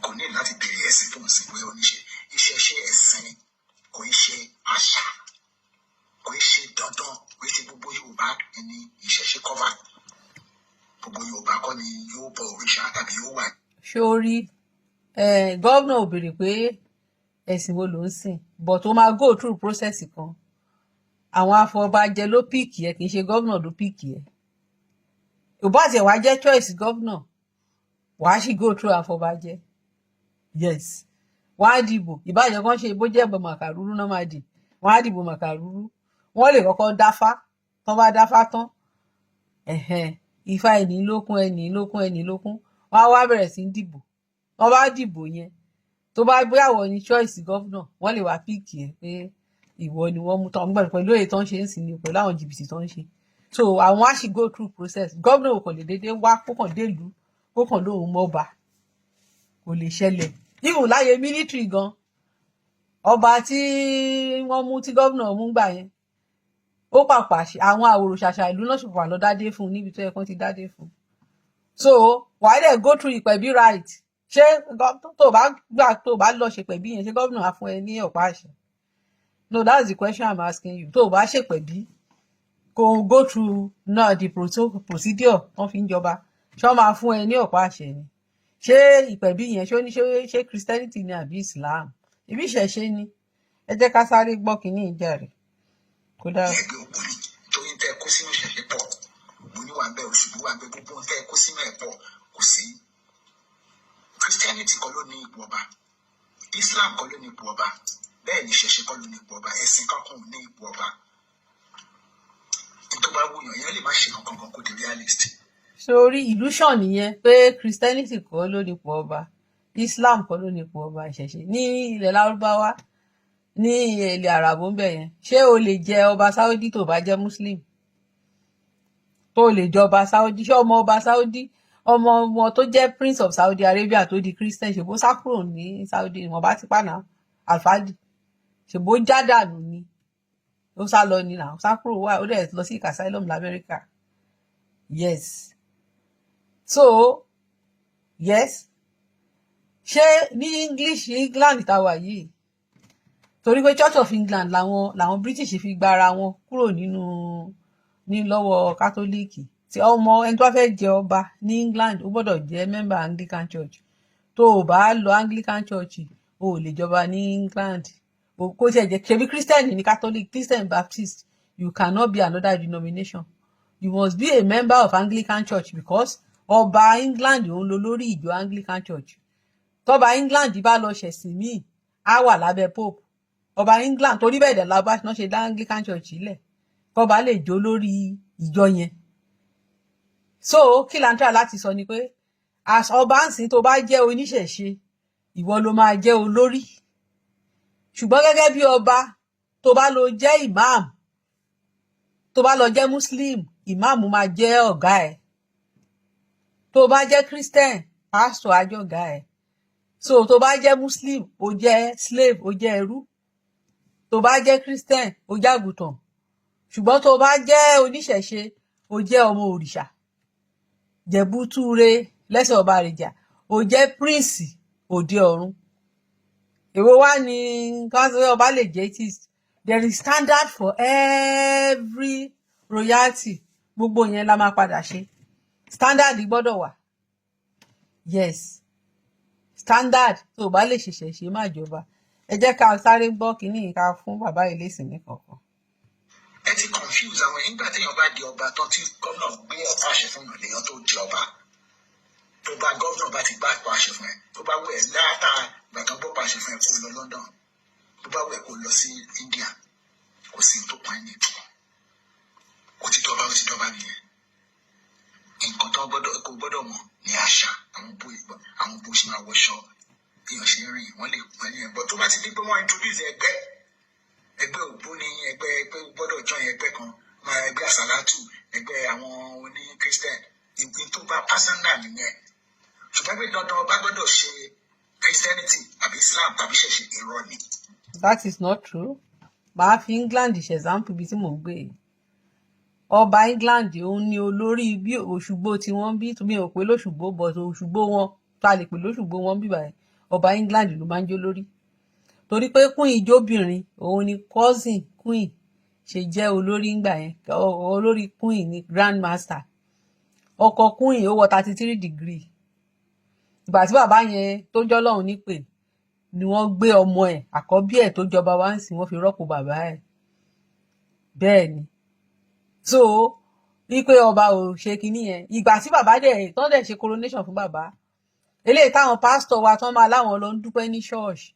kò ní láti bèrè ẹ̀sìn tó ń sìn pé oníṣe ìṣẹ̀ṣe ẹ̀sìn kò ń ṣe àṣà kò ń ṣe dandan kò ń ṣe gbogbo Yorùbá ní ìṣẹ̀ṣe cover gbogbo Yorùbá kọ́ ni yóò bọ òrìṣà tàbí yóò wà. sórí gómìnà ò béèrè pé ẹ̀sìn wo ló ń sìn but ó máa go through process kan àwọn afọbajẹ ló píìkì ẹ kì í ṣe gómìnà ló píìkì ẹ òbá àti ẹwà jẹ́ choice gómìnà wàá sì go through àfọbàjẹ yes wọ́n á dìbò ìbàjẹ́ kan ṣe bó jẹ́ màkàrúrú náà máa dì wọ́n á dìbò màkàrúrú wọ́n lè kọ́kọ́ dáfá tán bá dáfá tán ifá ẹni lókun wọ́n á wá bẹ̀rẹ̀ sí í dìbò wọ́n bá dìbò yẹn tó bá gbéyàwó ní choice gọ́vnà wọ́n lè wá píìkì ẹ̀ pé ìwọ ni wọ́n mú tán gbẹ̀rù pẹ̀lú èyí tó ń ṣe ń sìn ní pẹ̀lú àwọn jìbìtì tó ń ṣe so àwọn á sì go through process gómìnà kò lè déédéé wá kó kàn délùú kó kàn lóun mọ́ba kò lè ṣẹlẹ̀ even láyé military gan ọba tí wọ́n mú tí gómìnà mú gbà yẹn ó pàpà àwọn àwòrò ṣàṣà ìlú náà ṣùgbọ́n lọ dádé fún un níbi tó yẹ kó ti dádé fún un so wàá dẹ̀ go through ìpẹ̀bí right ṣé tó bá lọ ṣèpẹ̀bí yẹn ṣé gómìnà á fún ẹ ní ọ̀pá àṣẹ no that's the question I'm asking you tó o bá ṣèpẹ̀bí kò go through náà the procedure wọ́n fi ń jọba ṣé wọ́n máa fún ẹ ní ọ̀pá àṣẹ ni ṣé ìpẹ̀bí yẹn ṣé Christianity ni àbí Islam ibi ìṣẹ̀ṣe ni ẹ jẹ́ ká sáré gbọ́ kínní ìjà rẹ̀ kó dáa. ẹgbẹ́ ògbóni torí tẹ kó sínú ìṣẹ̀ṣẹ̀ pọ̀ ògbóni wà bẹ́ẹ̀ òṣùbù wà bẹ́ẹ̀ gbogbo tẹ kó sínú ẹ̀ pọ̀ kò sí. Christianity kọ́ ló ní ipò ọba Islam kọ́ ló ní ipò ọba bẹ́ẹ̀ ni ìṣẹ̀ṣe kọ́ ló ní ipò ọba ẹ̀sìn kankan ní ipò ọba. tó bá wúyàn yẹn lè má ṣe kankan kó di realist. sórí illusion nìyẹn pé Christianity kọ́ ló ní ipò ọba Islam kọ́ ló ní ipò ọba ìṣẹ̀ṣe ní ilẹ̀ Lárúbáwá ní ilẹ̀ àràbò ń bẹ̀ yẹn ṣé o lè jẹ ọba Saudi tó bá jẹ́ Muslim tó lè jẹ ọba Saudi ṣé ọmọ ọba Saudi ọmọ wọn tó jẹ́ Prince of Saudi Arabia tó di Christian ṣèbó sá kúrò ní Saudi wọn bá ti pàná Alfadi ṣèbó jádànù ni ó sá lọ ní náà sá kúrò wá ó dẹ̀ lọ sí asylum lamẹ́ríkà yes so yes ṣé ní England táwa yìí torí pé Church of England làwọn British fi gbára wọn kúrò ní lọ́wọ́ kátólíìkì tí ọmọ ẹni tó bá fẹ́ jẹ ọba ní England ó gbọ́dọ̀ jẹ́ member Anglican Church tó o bá lọ Anglican Church o ò lè jọba ní England kó tiẹ̀ jẹ́ ṣebí Christian ní Catholic Christian Baptist you cannot be another denomination you must be a member of Anglican Church because ọba England òun ló lórí ìjọ Anglican Church tọ́ba England bá lọ ṣẹ̀sìn míì á wà lábẹ́ Pope ọba England torí bẹ́ẹ̀ dẹ̀ lábá náà ṣe dá Anglican Church sílẹ̀ kọ́ba lè jó lórí ìjọ yẹn so kí là ń tà láti sọ ni pé as ọba ń sìn tó bá jẹ́ oníṣẹ̀ṣe ìwọ ló máa jẹ́ olórí ṣùgbọ́n gẹ́gẹ́ bí ọba tó bá lọ jẹ́ imam tó bá lọ jẹ́ Muslim imam máa jẹ́ ọ̀gá ẹ̀ tó bá jẹ́ Christian pastor àjọ̀gá ẹ̀ so tó bá jẹ́ Muslim ó jẹ́ slave ó jẹ́ ẹrú tó bá jẹ́ Christian ó jẹ́ àgùntàn ṣùgbọ́n tó bá jẹ́ oníṣẹ̀ṣe ó jẹ́ ọmọ òrìṣà jẹ̀bútúre lẹ́sẹ̀ ọba àrèjà ó jẹ́ prince òde ọ̀run èwo wá ní kánsẹ́ ọba lè jẹ́ atheist there is standard for every royalty gbogbo yẹn la máa padà ṣe standard gbọ́dọ̀ wà yes standard tó bá lè ṣẹ̀ṣẹ̀ ṣe má jọba ẹ jẹ́ ká sáré gbọ́ kínní ká fún bàbá ilé ìsìn ní kankan. ẹ ti confuse àwọn èèyàn nígbà téèyàn bá di ọba tán tí gómìnà gbé ọ̀pá àṣẹ fún ìrìn èèyàn tó di ọba tó bá gómìnà bá ti gbá ọ̀pá àṣẹ fún ẹ tó bá wẹ̀ láàtà gbàgbọ́n gbọ́pá àṣẹ fún ẹ kó lọ London tó bá wẹ̀ kó lọ sí India kò sí tó pa ẹni tó ó ti dọba nìyẹn nǹkan tó gbọ́dọ̀ mọ̀ ní àṣà àwọn bó ṣe máa wọṣọ èèyàn ṣe ń rìn wọ́n lè pẹ́ ní ẹ̀gbọ́n tó bá ti di pé wọ́n introduce ẹgbẹ́ ògbóni ẹgbẹ́ gbọ́dọ̀ join ẹgbẹ́ kan máa ẹgbẹ́ àsálátù ẹgbẹ́ àwọn oní Christian ìgbín tó bá pásánà nìyẹn ṣùgbọ́n pé dandan ọba gbọ́dọ̀ ṣe Christianity àbí Islam tàbí ṣẹ̀ṣẹ̀ irọ́ ni. That is not true. màá fi England ṣe example ibi tí mò ń gbé ọba England òun ni olórí bí Òṣùgbó tí wọ́n bí mi ò pé lóṣùgbó but Òṣùgbó wọn tá a lè pè lóṣùgbó wọn bí báyìí ọba England ló máa ń jó lórí torí pé queen ìjóbìnrin òun ni cousin queen ṣe jẹ́ olórí ńgbà yẹn olórí queen ni grand master ọkọ queen ó wọ 33 degree ìgbà tí bàbá yẹn tó jọ́ lọ́hùn nípè ni wọ́n gbé ọmọ ẹ̀ àkọ́bí ẹ̀ tó jọba wá ń sìn wọ́n fi rọ́pò bàbá ẹ̀ bẹ́ẹ̀ ni so wípé ọba ò ṣe kinní yẹn ìgbà tí bàbá dẹ̀ tán dẹ̀ ṣe coronation fún bàbá eléyìí táwọn pásítọ̀ wa tán máa láwọn lọ ń dúpẹ́ ní ṣọ́ọ̀ṣì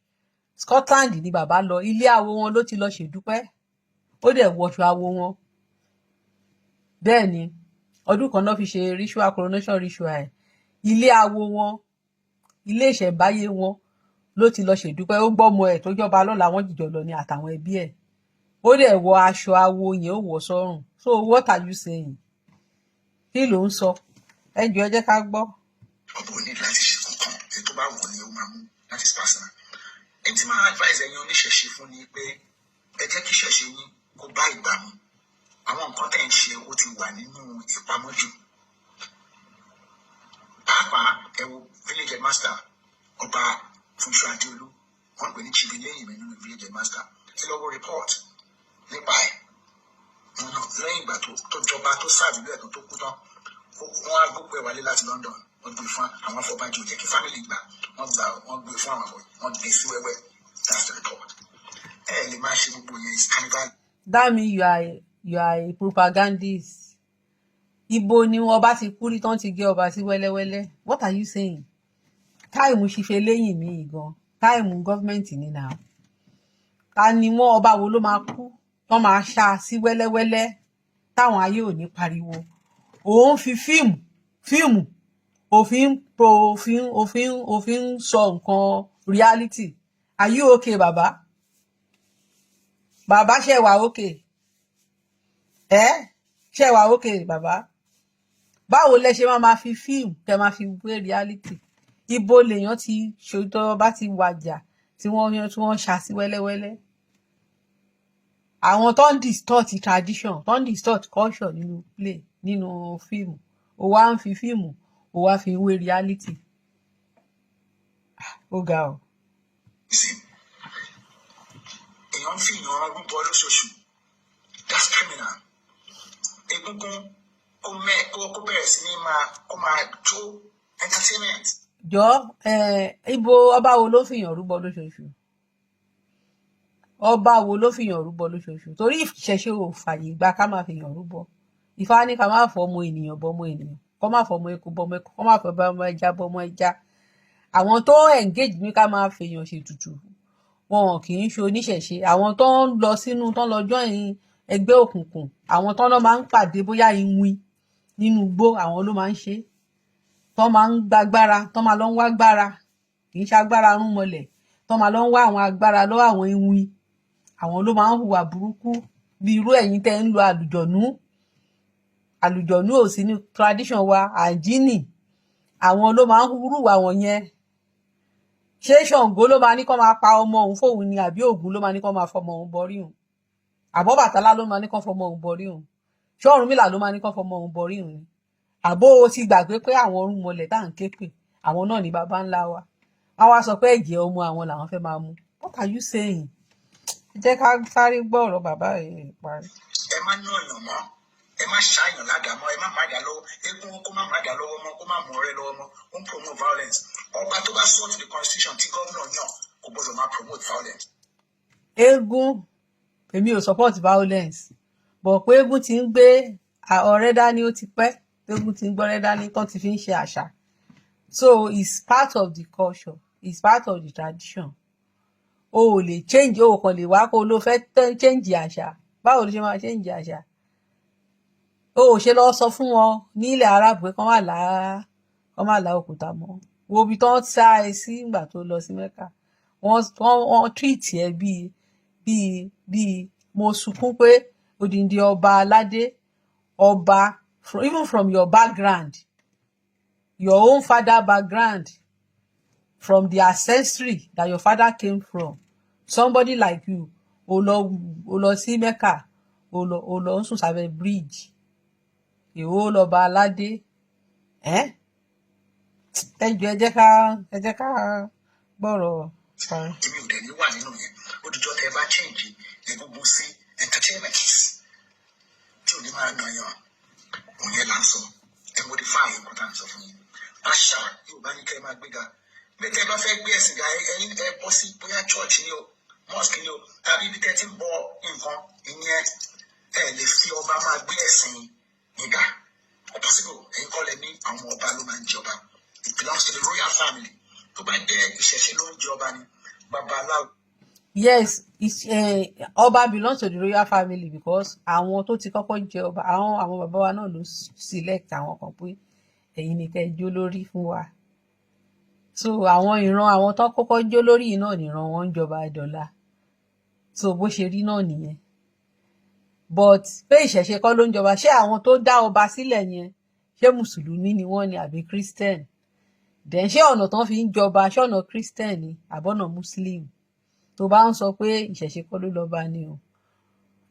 Scotland ni bàbá lọ ilé awo wọn ló ti lọ ṣèdúpẹ́ ó dẹ̀ wọṣọ awo wọn bẹ́ẹ̀ ni ọdún kan náà fi ṣe ritual coronation ritual ẹ̀ ilé awo wọn ilé ìṣẹ̀ǹbáyé wọn ló ti lọ ṣèdúpẹ́ ó gbọ́mọ ẹ̀ tó jọba lọ́la wọn jìjọ lọ ní àtàwọn ẹbí ẹ̀ ó dẹ̀ wọ aṣọ awo yẹn ó wọ̀ sọ́rùn so what are you saying? Kí ló ń sọ? Ẹ jọ̀ọ́ ẹ jẹ́ ká gbọ́. ọ̀bọ ní láti ṣe kankan èyí tó bá wù ní ó máa mú láti personal. Ẹni tí máa advise ẹ̀yin oníṣẹ̀ṣe fún ni pé ẹ jẹ́ kí ṣẹ̀ṣe yín kó bá ìgbà mu. Àwọn nǹkan tẹ̀ ń ṣe ó ti wà nínú ìpamọ́ jù. Pàápàá ẹ wo village headmaster ọba Fúnṣọ́ Adéolú wọ́n pè ní chibi lẹ́yìn mi nínú village headmaster ẹ lọ́wọ́ report nípa ẹ̀ lẹ́yìn ìgbà tó jọba tó sáàbì bẹ́ẹ̀ tó kú tán wọ́n á gbogbo ẹ̀ wálé láti London wọ́n gbé fún àwọn afọbajì òjẹ́ kí family gbà wọ́n gbé fún àwọn àbọ̀ wọ́n gbé sí wẹ́wẹ́ that's the report. Ẹ lè máa ṣe gbogbo yẹn is carnival. That mean you are a propagandist. Ibo ni wọn bá ti kú rí tán ti gé ọba sí wẹ́lẹ́wẹ́lẹ́. What are you saying? Táìmù ṣiṣẹ́ lẹ́yìn mi gan. Táìmù gọ́ọ̀mẹ̀ntì ni náà. Ta ni wọ́n ọba wo ló máa kú? Wọ́n máa ṣá sí wẹ́lẹ́wẹ́lẹ́ táwọn ayé ò ní pariwo. Òun fi fíìmù òfin sọ nǹkan reality. Are you okay, bàbá? Bàbá ṣe wà okay? Ṣe wà okay, bàbá? Báwo lẹ ṣe máa fi fíìmù kẹ máa fi wé reality? Ibo lèèyàn ti ṣòótọ́ bá ti wàjà tí wọ́n ṣá sí wẹ́lẹ́wẹ́lẹ́. Àwọn tó ń distort tradition tó ń distort culture nínú play nínú fíìmù ó wá ń fi fíìmù ó wá fi wé reality. Ó ga ọ. Èèyàn ń fi ìyàn rúbọ lóṣooṣù that's criminal. Egungun kó bẹ̀rẹ̀ sí ní máa jó entertainment. Jọ ibo ọba wo ló fìyàn rúbọ lóṣooṣù? Ọba wo ló fìyàn rúbọ lóṣooṣù? Torí ìṣẹ̀ṣe ò fàyè gbà ká máa fìyàn rúbọ. Ifá ní ká má fọ ọmọ ènìyàn bọmọ ènìyàn, kó má fọ ọmọ eku bọmọ eku, kó má fọ ọmọ ẹja bọmọ ẹja. Àwọn tó engage ní ká máa fèèyàn ṣètùtù wọn kì í ṣe oníṣẹ̀ṣe. Àwọn tó ń lọ tó ń lọ join ẹgbẹ́ òkùnkùn, àwọn tó máa ń pàdé bóyá ìwìn nínú igbó, àwọn ló máa ń ṣe. Tó máa ń gbàgbára, tó máa lọ ń wá gbára, kì í ṣe agbára rún mọ́lẹ̀. Tó máa lọ ń wá àwọn agbára lọ́wọ́ àwọn ìwìn. Àwọn ló máa ń hùwà burúkú bí irú ẹ̀yin tẹ́ ń lo àlùjọ̀nú. Àlùjọ̀nú ò sí ní tradition wa, àjíní. Àwọn ló máa ń hùwà wọ̀nyẹn. Ṣé Ṣàngó ló máa ní kó máa pa ọmọ òun fóun ni àbí Ògún ló máa ní kó máa fọmọ òun bọrí òun? Àbọ̀ Bàtálá ló máa ní kó fọmọ òun bọrí òun? Ṣé Ọ̀rúnmìlà ló máa ní kó fọmọ òun bọrí òun ni? Àbó o ti gbàgbé pé àwọn orúnmọlẹ̀ tá à ń ké pè àwọn náà ní baba ńlá wa. Wọ́n wá sọ pé ẹ̀jẹ̀ ọmọ àwọn làwọn fẹ́ máa mu. What are you saying? Jẹ́ ká sáré gbọ́ ọ̀rọ̀ bàbá yìí parí. Ẹ má ní ọ̀yàn mọ́, ẹ má ṣàyàn ládàá mọ́, ẹ má má dà lọ́wọ́, eégún kó má má dà lọ́wọ́ mọ́, kó má mú ọ̀rẹ́ lọ́wọ́ mọ́, ó ń promote violence. Ọba tó bá sọ to the constitution tí gómìnà yàn kò gbọdọ̀ máa promote violence. Eégún èmi ò support violence, bọ̀ pé eégún ti ń gbé ọ̀rẹ́ dání ó ti pẹ́, eégún ti ń gbọ́rẹ́ dání tán ti fi ń ṣe àṣà. So it's part of the culture, it's part of the tradition. O ò lè change, o kàn lè wá kó ló fẹ́ change àṣà. Báwo ló ṣe máa change àṣà? O ò ṣe lọ sọ fún wọn ní ilẹ̀ Arab pé kán má lá òkúta mọ́. Wo ibi tán sá ẹ sí ìgbà tó lọ sí Mẹ́kà. Wọ́n treat ẹ bíi mo sunkún pé odindi ọba aládé, ọba even from your background, your own father background, from the ancestry that your father came from, somebody like you ó lọ sí Mecca ó lọ ń sùn sábẹ́ bridge èwo lọba aládé ẹ jọ̀ọ́ ẹ jẹ́ ká gbọ́rọ̀ parí. Èmi ò dẹ̀ ní wà nínú yẹn odijọ́ tẹ bá change egungun sí entertainment tí ò ní máa nà yàn òun yẹn là ń sọ ẹ modify nǹkan tá à ń sọ fún yín. Àṣà Yorùbá ní kẹ́ ẹ máa gbéga bí tẹ́ bá fẹ́ gbé ẹ̀sìn ga ẹ̀yin ẹ bọ́ sí bóyá church ni o mosque ni o tàbí ibi tẹ́ ti ń bọ nǹkan ìyẹn ẹ lè fi ọba máa gbé ẹ̀sìn nígbà possible ẹ̀yin kọ́ lẹ ní àwọn ọba ló máa ń jẹ ọba. It belongs to the royal family. Tó bá jẹ́ ìṣẹ̀ṣe ló ń jẹ ọba ni babaláwo. Yes, ọba belongs to the royal family because àwọn tó ti kọ́kọ́ jẹ ọba àwọn bàbá wa náà ló select àwọn kan pé ẹ̀yin ni kẹ́ jó lórí fún wa. So àwọn ìran àwọn tó kọ́kọ́ jó lórí yìí náà nìran wọn ń jọba ìdọ̀la. So bó ṣe rí náà nìyẹn. but pé ìṣẹ̀ṣe kọ́ ló ń jọba, ṣé àwọn tó dá ọba sílẹ̀ yẹn ṣé mùsùlùmí ni wọ́n ni àbí christian? Then ṣé ọ̀nà tán fi ń jọba ṣé ọ̀nà christian ni àbọ̀nà muslim? tó bá ń sọ pé ìṣẹ̀ṣe kọ́ ló lọ́ba ni o,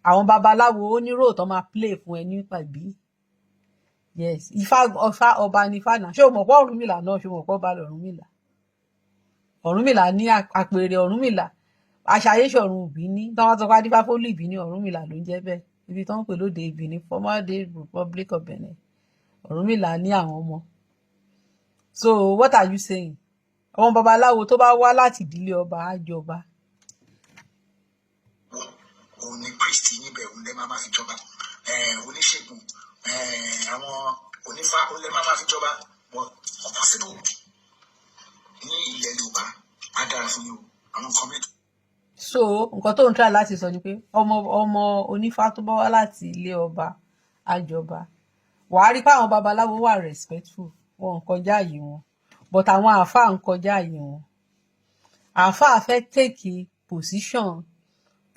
àwọn babaláwo ó ní role tán máa play fún ẹ nípa bí. Yes, ifá ọba ní ifá náà. Ṣé o mọ̀ pé Ọ̀rúnmìlà náà, ṣé o mọ̀ pé ọba lọ̀rúnmìlà? Ọ̀rúnmìlà ní àpèrè Ọ̀rúnmìlà, aṣayéṣọ̀run ìbíní, tí wọ́n sọ pé adífáfólú ìbíní Ọ̀rúnmìlà ló ń jẹ́ bẹ́ẹ̀. Ibi tó ń pè lóde ìbíní, former day Republic of Benin. Ọ̀rúnmìlà ní àwọn ọmọ. So what are you saying? Àwọn babaláwo tó bá wá láti ìdílé ọba á jọba. òun ni kristi níbẹ̀ òun lè máa fi jọba, oníṣègùn, àwọn onífá òun lè máa fi jọba, but possible ní ilẹ̀ Yorùbá á dára fún yín o, àwọn nǹkan mẹ́tò. So nǹkan tó ń try láti sọ ni pé ọmọ onífá tó bá wá láti ilé ọba á jọba. Wàá rí pé àwọn babaláwo wà respectful, wọn ń kọjá àyè wọn, but àwọn àáfàá ń kọjá àyè wọn. Àáfàá fẹ́ take position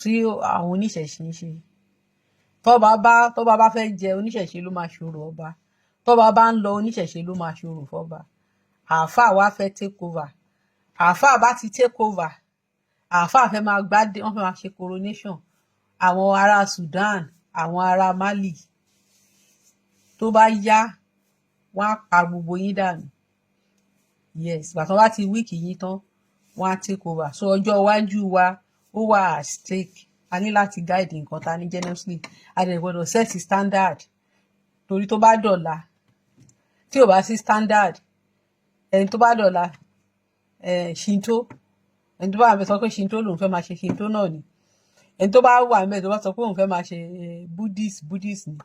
tí àwọn oníṣẹ̀ṣe ń ṣe. Tọ́ba bá fẹ́ jẹ oníṣẹ̀ṣe ló máa ṣòro ọba, tọ́ba bá ń lọ oníṣẹ̀ṣe ló máa ṣòro fọ́ba. Àáfàá wá fẹ́ take over. Àáfàá bá ti take over, àáfàá fẹ́ máa gbádé, wọ́n fẹ́ máa ṣe coronation. Àwọn ará Sudan, àwọn ará Mali, tó bá yá wọ́n á pa gbogbo yín dànù. Yes, bàtàn bá ti wíìkì yín tán wọ́n á take over. So ọjọ́ iwájú wa ó wà at stake. A ní láti guide nǹkan ta ní generously. A dẹ̀ gbọ́dọ̀ set standard, torí tó bá dọ̀la tí ò bá sí standard, ẹni tó bá dọ̀la Shinto, ẹni tó bá wà mẹ́ sọ pé Shinto lòun fẹ́ máa ṣe Shinto náà ni. Ẹni tó bá wà mẹ́ tó bá sọ pé òun fẹ́ máa ṣe Buddhist ni.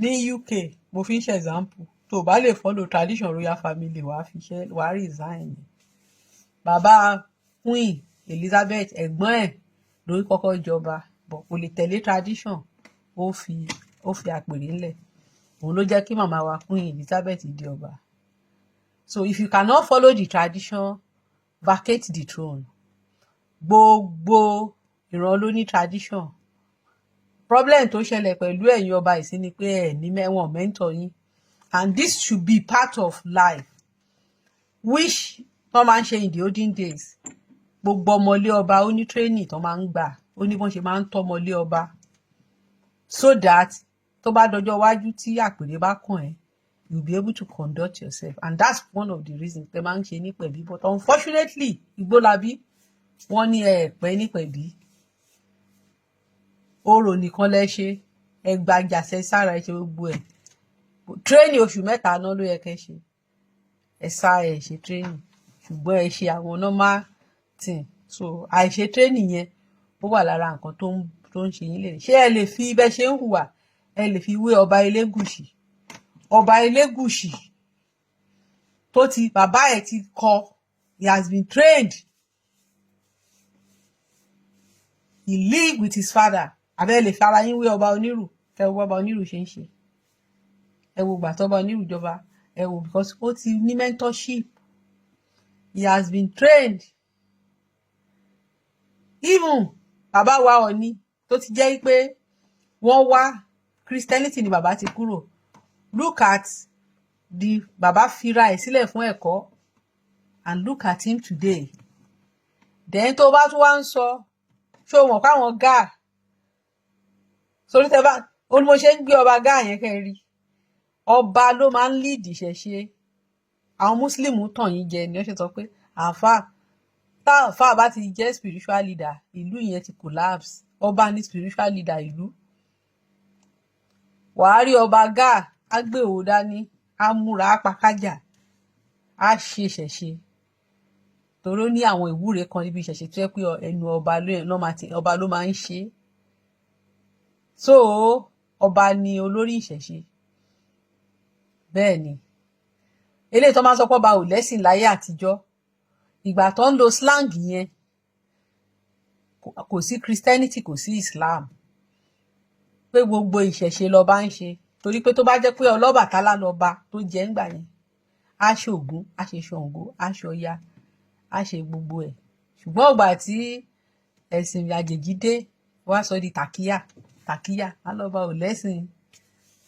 Ní UK mo fi ń ṣe example, tó bá lè follow tradition royal family wàá resign. Bàbá Queen Elizabeth ẹ̀gbọ́n ẹ̀ lórí kọ́kọ́ jọba, but kò lè tẹ̀lé tradition, ó fi àpèrè ńlẹ̀. Òun ló jẹ́ kí màmá wa Queen Elizabeth di ọba. So if you cannot follow the tradition, vacate the throne. Gbogbo ìran ló ní tradition. Problem tó ṣẹlẹ̀ pẹ̀lú ẹ̀yin ọba ìsìn ni pé ẹ̀ ní mẹ́wọ̀n mentor yín, and this should be part of life which wọ́n máa ń ṣe in the olden days. Gbogbo ọmọlé ọba ó ní training tó máa ń gbà, ó ní bọ́n ṣe máa ń tọ́ ọmọlé ọba, so that tó bá dọjọ́ iwájú tí àpèrè bá kàn ẹ́, you be able to conduct yourself, and that's one of the reasons tẹ́ máa ń ṣe nípẹ̀bí. But unfortunately Igbólabí wọ́n ní ẹ̀pẹ́ nípẹ̀bí, orò nìkan lẹ ṣe, ẹgbàjàṣẹ sára ẹ ṣe gbogbo ẹ̀. Training oṣù 3 náà ló yẹ kẹ́ ṣe, ẹ sá ẹ ṣe training, ṣùgbọ́n ẹ ṣe àwọn normal thing. So àìṣe training yẹn ó wà lára nǹkan tó ń ṣe yín lè. Ṣé ẹ lè fi bẹ́ ṣe ń hùwà ẹ lè fi wé ọba Elégùṣì? Ọba Elégùṣì tó ti bàbá ẹ̀ ti kọ́, he has been trained, he lived with his father. Àbẹ́ lè fi ara yín wé ọba Onírù, ẹ wo ọba Onírù ṣe ń ṣe, ẹ wo ìgbà tọ́ba Onírù jọba, ẹ wo, because ó ti ní mentorship, he has been trained. Even bàbá wa Ọọ̀ni tó ti jẹ́ pé wọ́n wá Christianity ni bàbá ti kúrò. Look at the bàbá fira ẹ̀ sílẹ̀ fún ẹ̀kọ́, and look at him today. Then tó bá tún wá ń sọ, ṣé o mọ̀ káwọn gáà sórí tẹ bá ó ní mo ṣe ń gbé ọba gáà yẹn kẹrí, ọba ló máa ń lead ìṣẹ̀ṣe. Àwọn Muslim tàn yín jẹ ni wọ́n ṣe sọ pé táàfáà bá ti jẹ́ spiritual leader ìlú yẹn ti collapse. Ọba ní spiritual leader ìlú. Wàá rí ọba gáà á gbé òwò dání, á múra, á pakájà, á ṣe ìṣẹ̀ṣe, torí ó ní àwọn ìwúre kan níbi ìṣẹ̀ṣe tó yẹ pé ẹnu ọba ló máa ń ṣe. So ọba ni olórí ìṣẹ̀ṣe. Bẹ́ẹ̀ ni eléyìí tó máa ń sọ pé ọba ò lẹ́sìn láyé àtijọ́, ìgbà tó ń lo slang yẹn kò sí Christianity, kò sí Islam, pé gbogbo ìṣẹ̀ṣe lọba ń ṣe. Torí pé tó bá jẹ́ pé Ọlọ́bàtálá lọba tó jẹ́ ńgbà yẹn, á ṣe Ògún, á ṣe Ṣàngó, á ṣe Ọya, á ṣe gbogbo ẹ̀. Ṣùgbọ́n ìgbà tí ẹ̀sìn àjèjì dé wá sọ di tàkíyà, tàkíyà á lọ́ba ò lẹ́sìn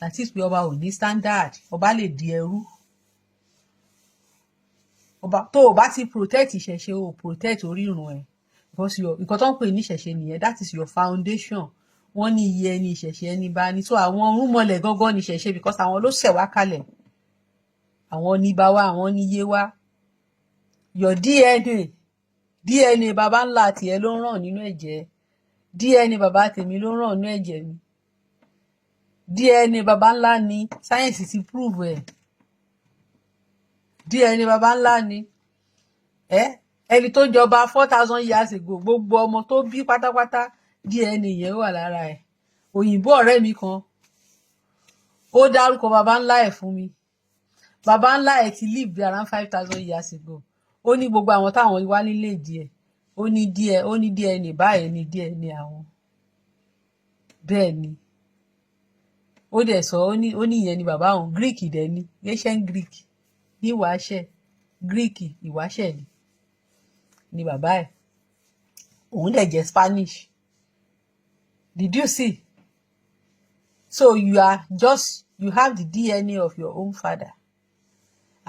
àti pé ọba ò ní standard ọba lè di ẹrú ọba tó o bá ti protect ìṣẹ̀ṣe o protect orírun ẹ̀ because nǹkan tó ń pè ní ìṣẹ̀ṣe nìyẹn that is your foundation wọ́n ní iye ẹni ìṣẹ̀ṣe ẹni bá ní so àwọn rúmọlẹ̀ gángan ní ìṣẹ̀ṣe because àwọn ló ṣẹ̀ wá kalẹ̀ àwọn ní bá wá àwọn ní yé wá your DNA baba ńlá tiẹ̀ ló ń ràn nínú ẹ̀jẹ̀ DNA baba tèmi ló ń ràn nínú ẹ̀jẹ̀ mi DNA baba ńlá ni sáyẹ́ǹsì ti prove ẹ̀ DNA baba ńlá ni ẹni tó jọba 4,000 years ago gbogbo ọmọ tó bí pátápátá DNA yẹn wà lára ẹ̀ òyìnbó ọ̀rẹ́ mi kan ó dárúkọ baba ńlá ẹ̀ fún mi baba ńlá ẹ̀ ti live bí around 5,000 years ago ó ní gbogbo àwọn táwọn wá nílé díẹ̀ ó ní DNA báyìí ní DNA àwọn bẹ́ẹ̀ ni ó dẹ̀ sọ ó ní ìyẹn ni bàbá òun Greek dẹ̀ ni ancient Greek ní ìwáṣẹ̀ Greek ìwáṣẹ̀ ni bàbá ẹ̀ òun dẹ̀ jẹ́ Spanish did you see so you have the DNA of your own father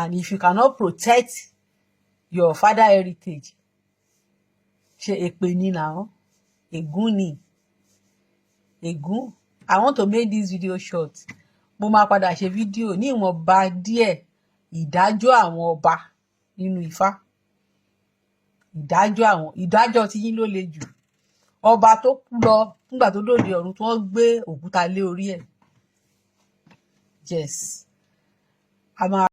and if you cannot protect your father heritage ṣe èpè ni náà ègún ni ègún. I want to make this video short mo máa padà ṣe fídíò ní ìwọ̀nba díẹ̀ ìdájọ́ àwọn ọba nínú Ifá ìdájọ́ tí yín ló le jù ọba tó kú lọ nígbà tó dòde ọ̀run tí wọ́n gbé òkúta lé orí ẹ̀ yes a máa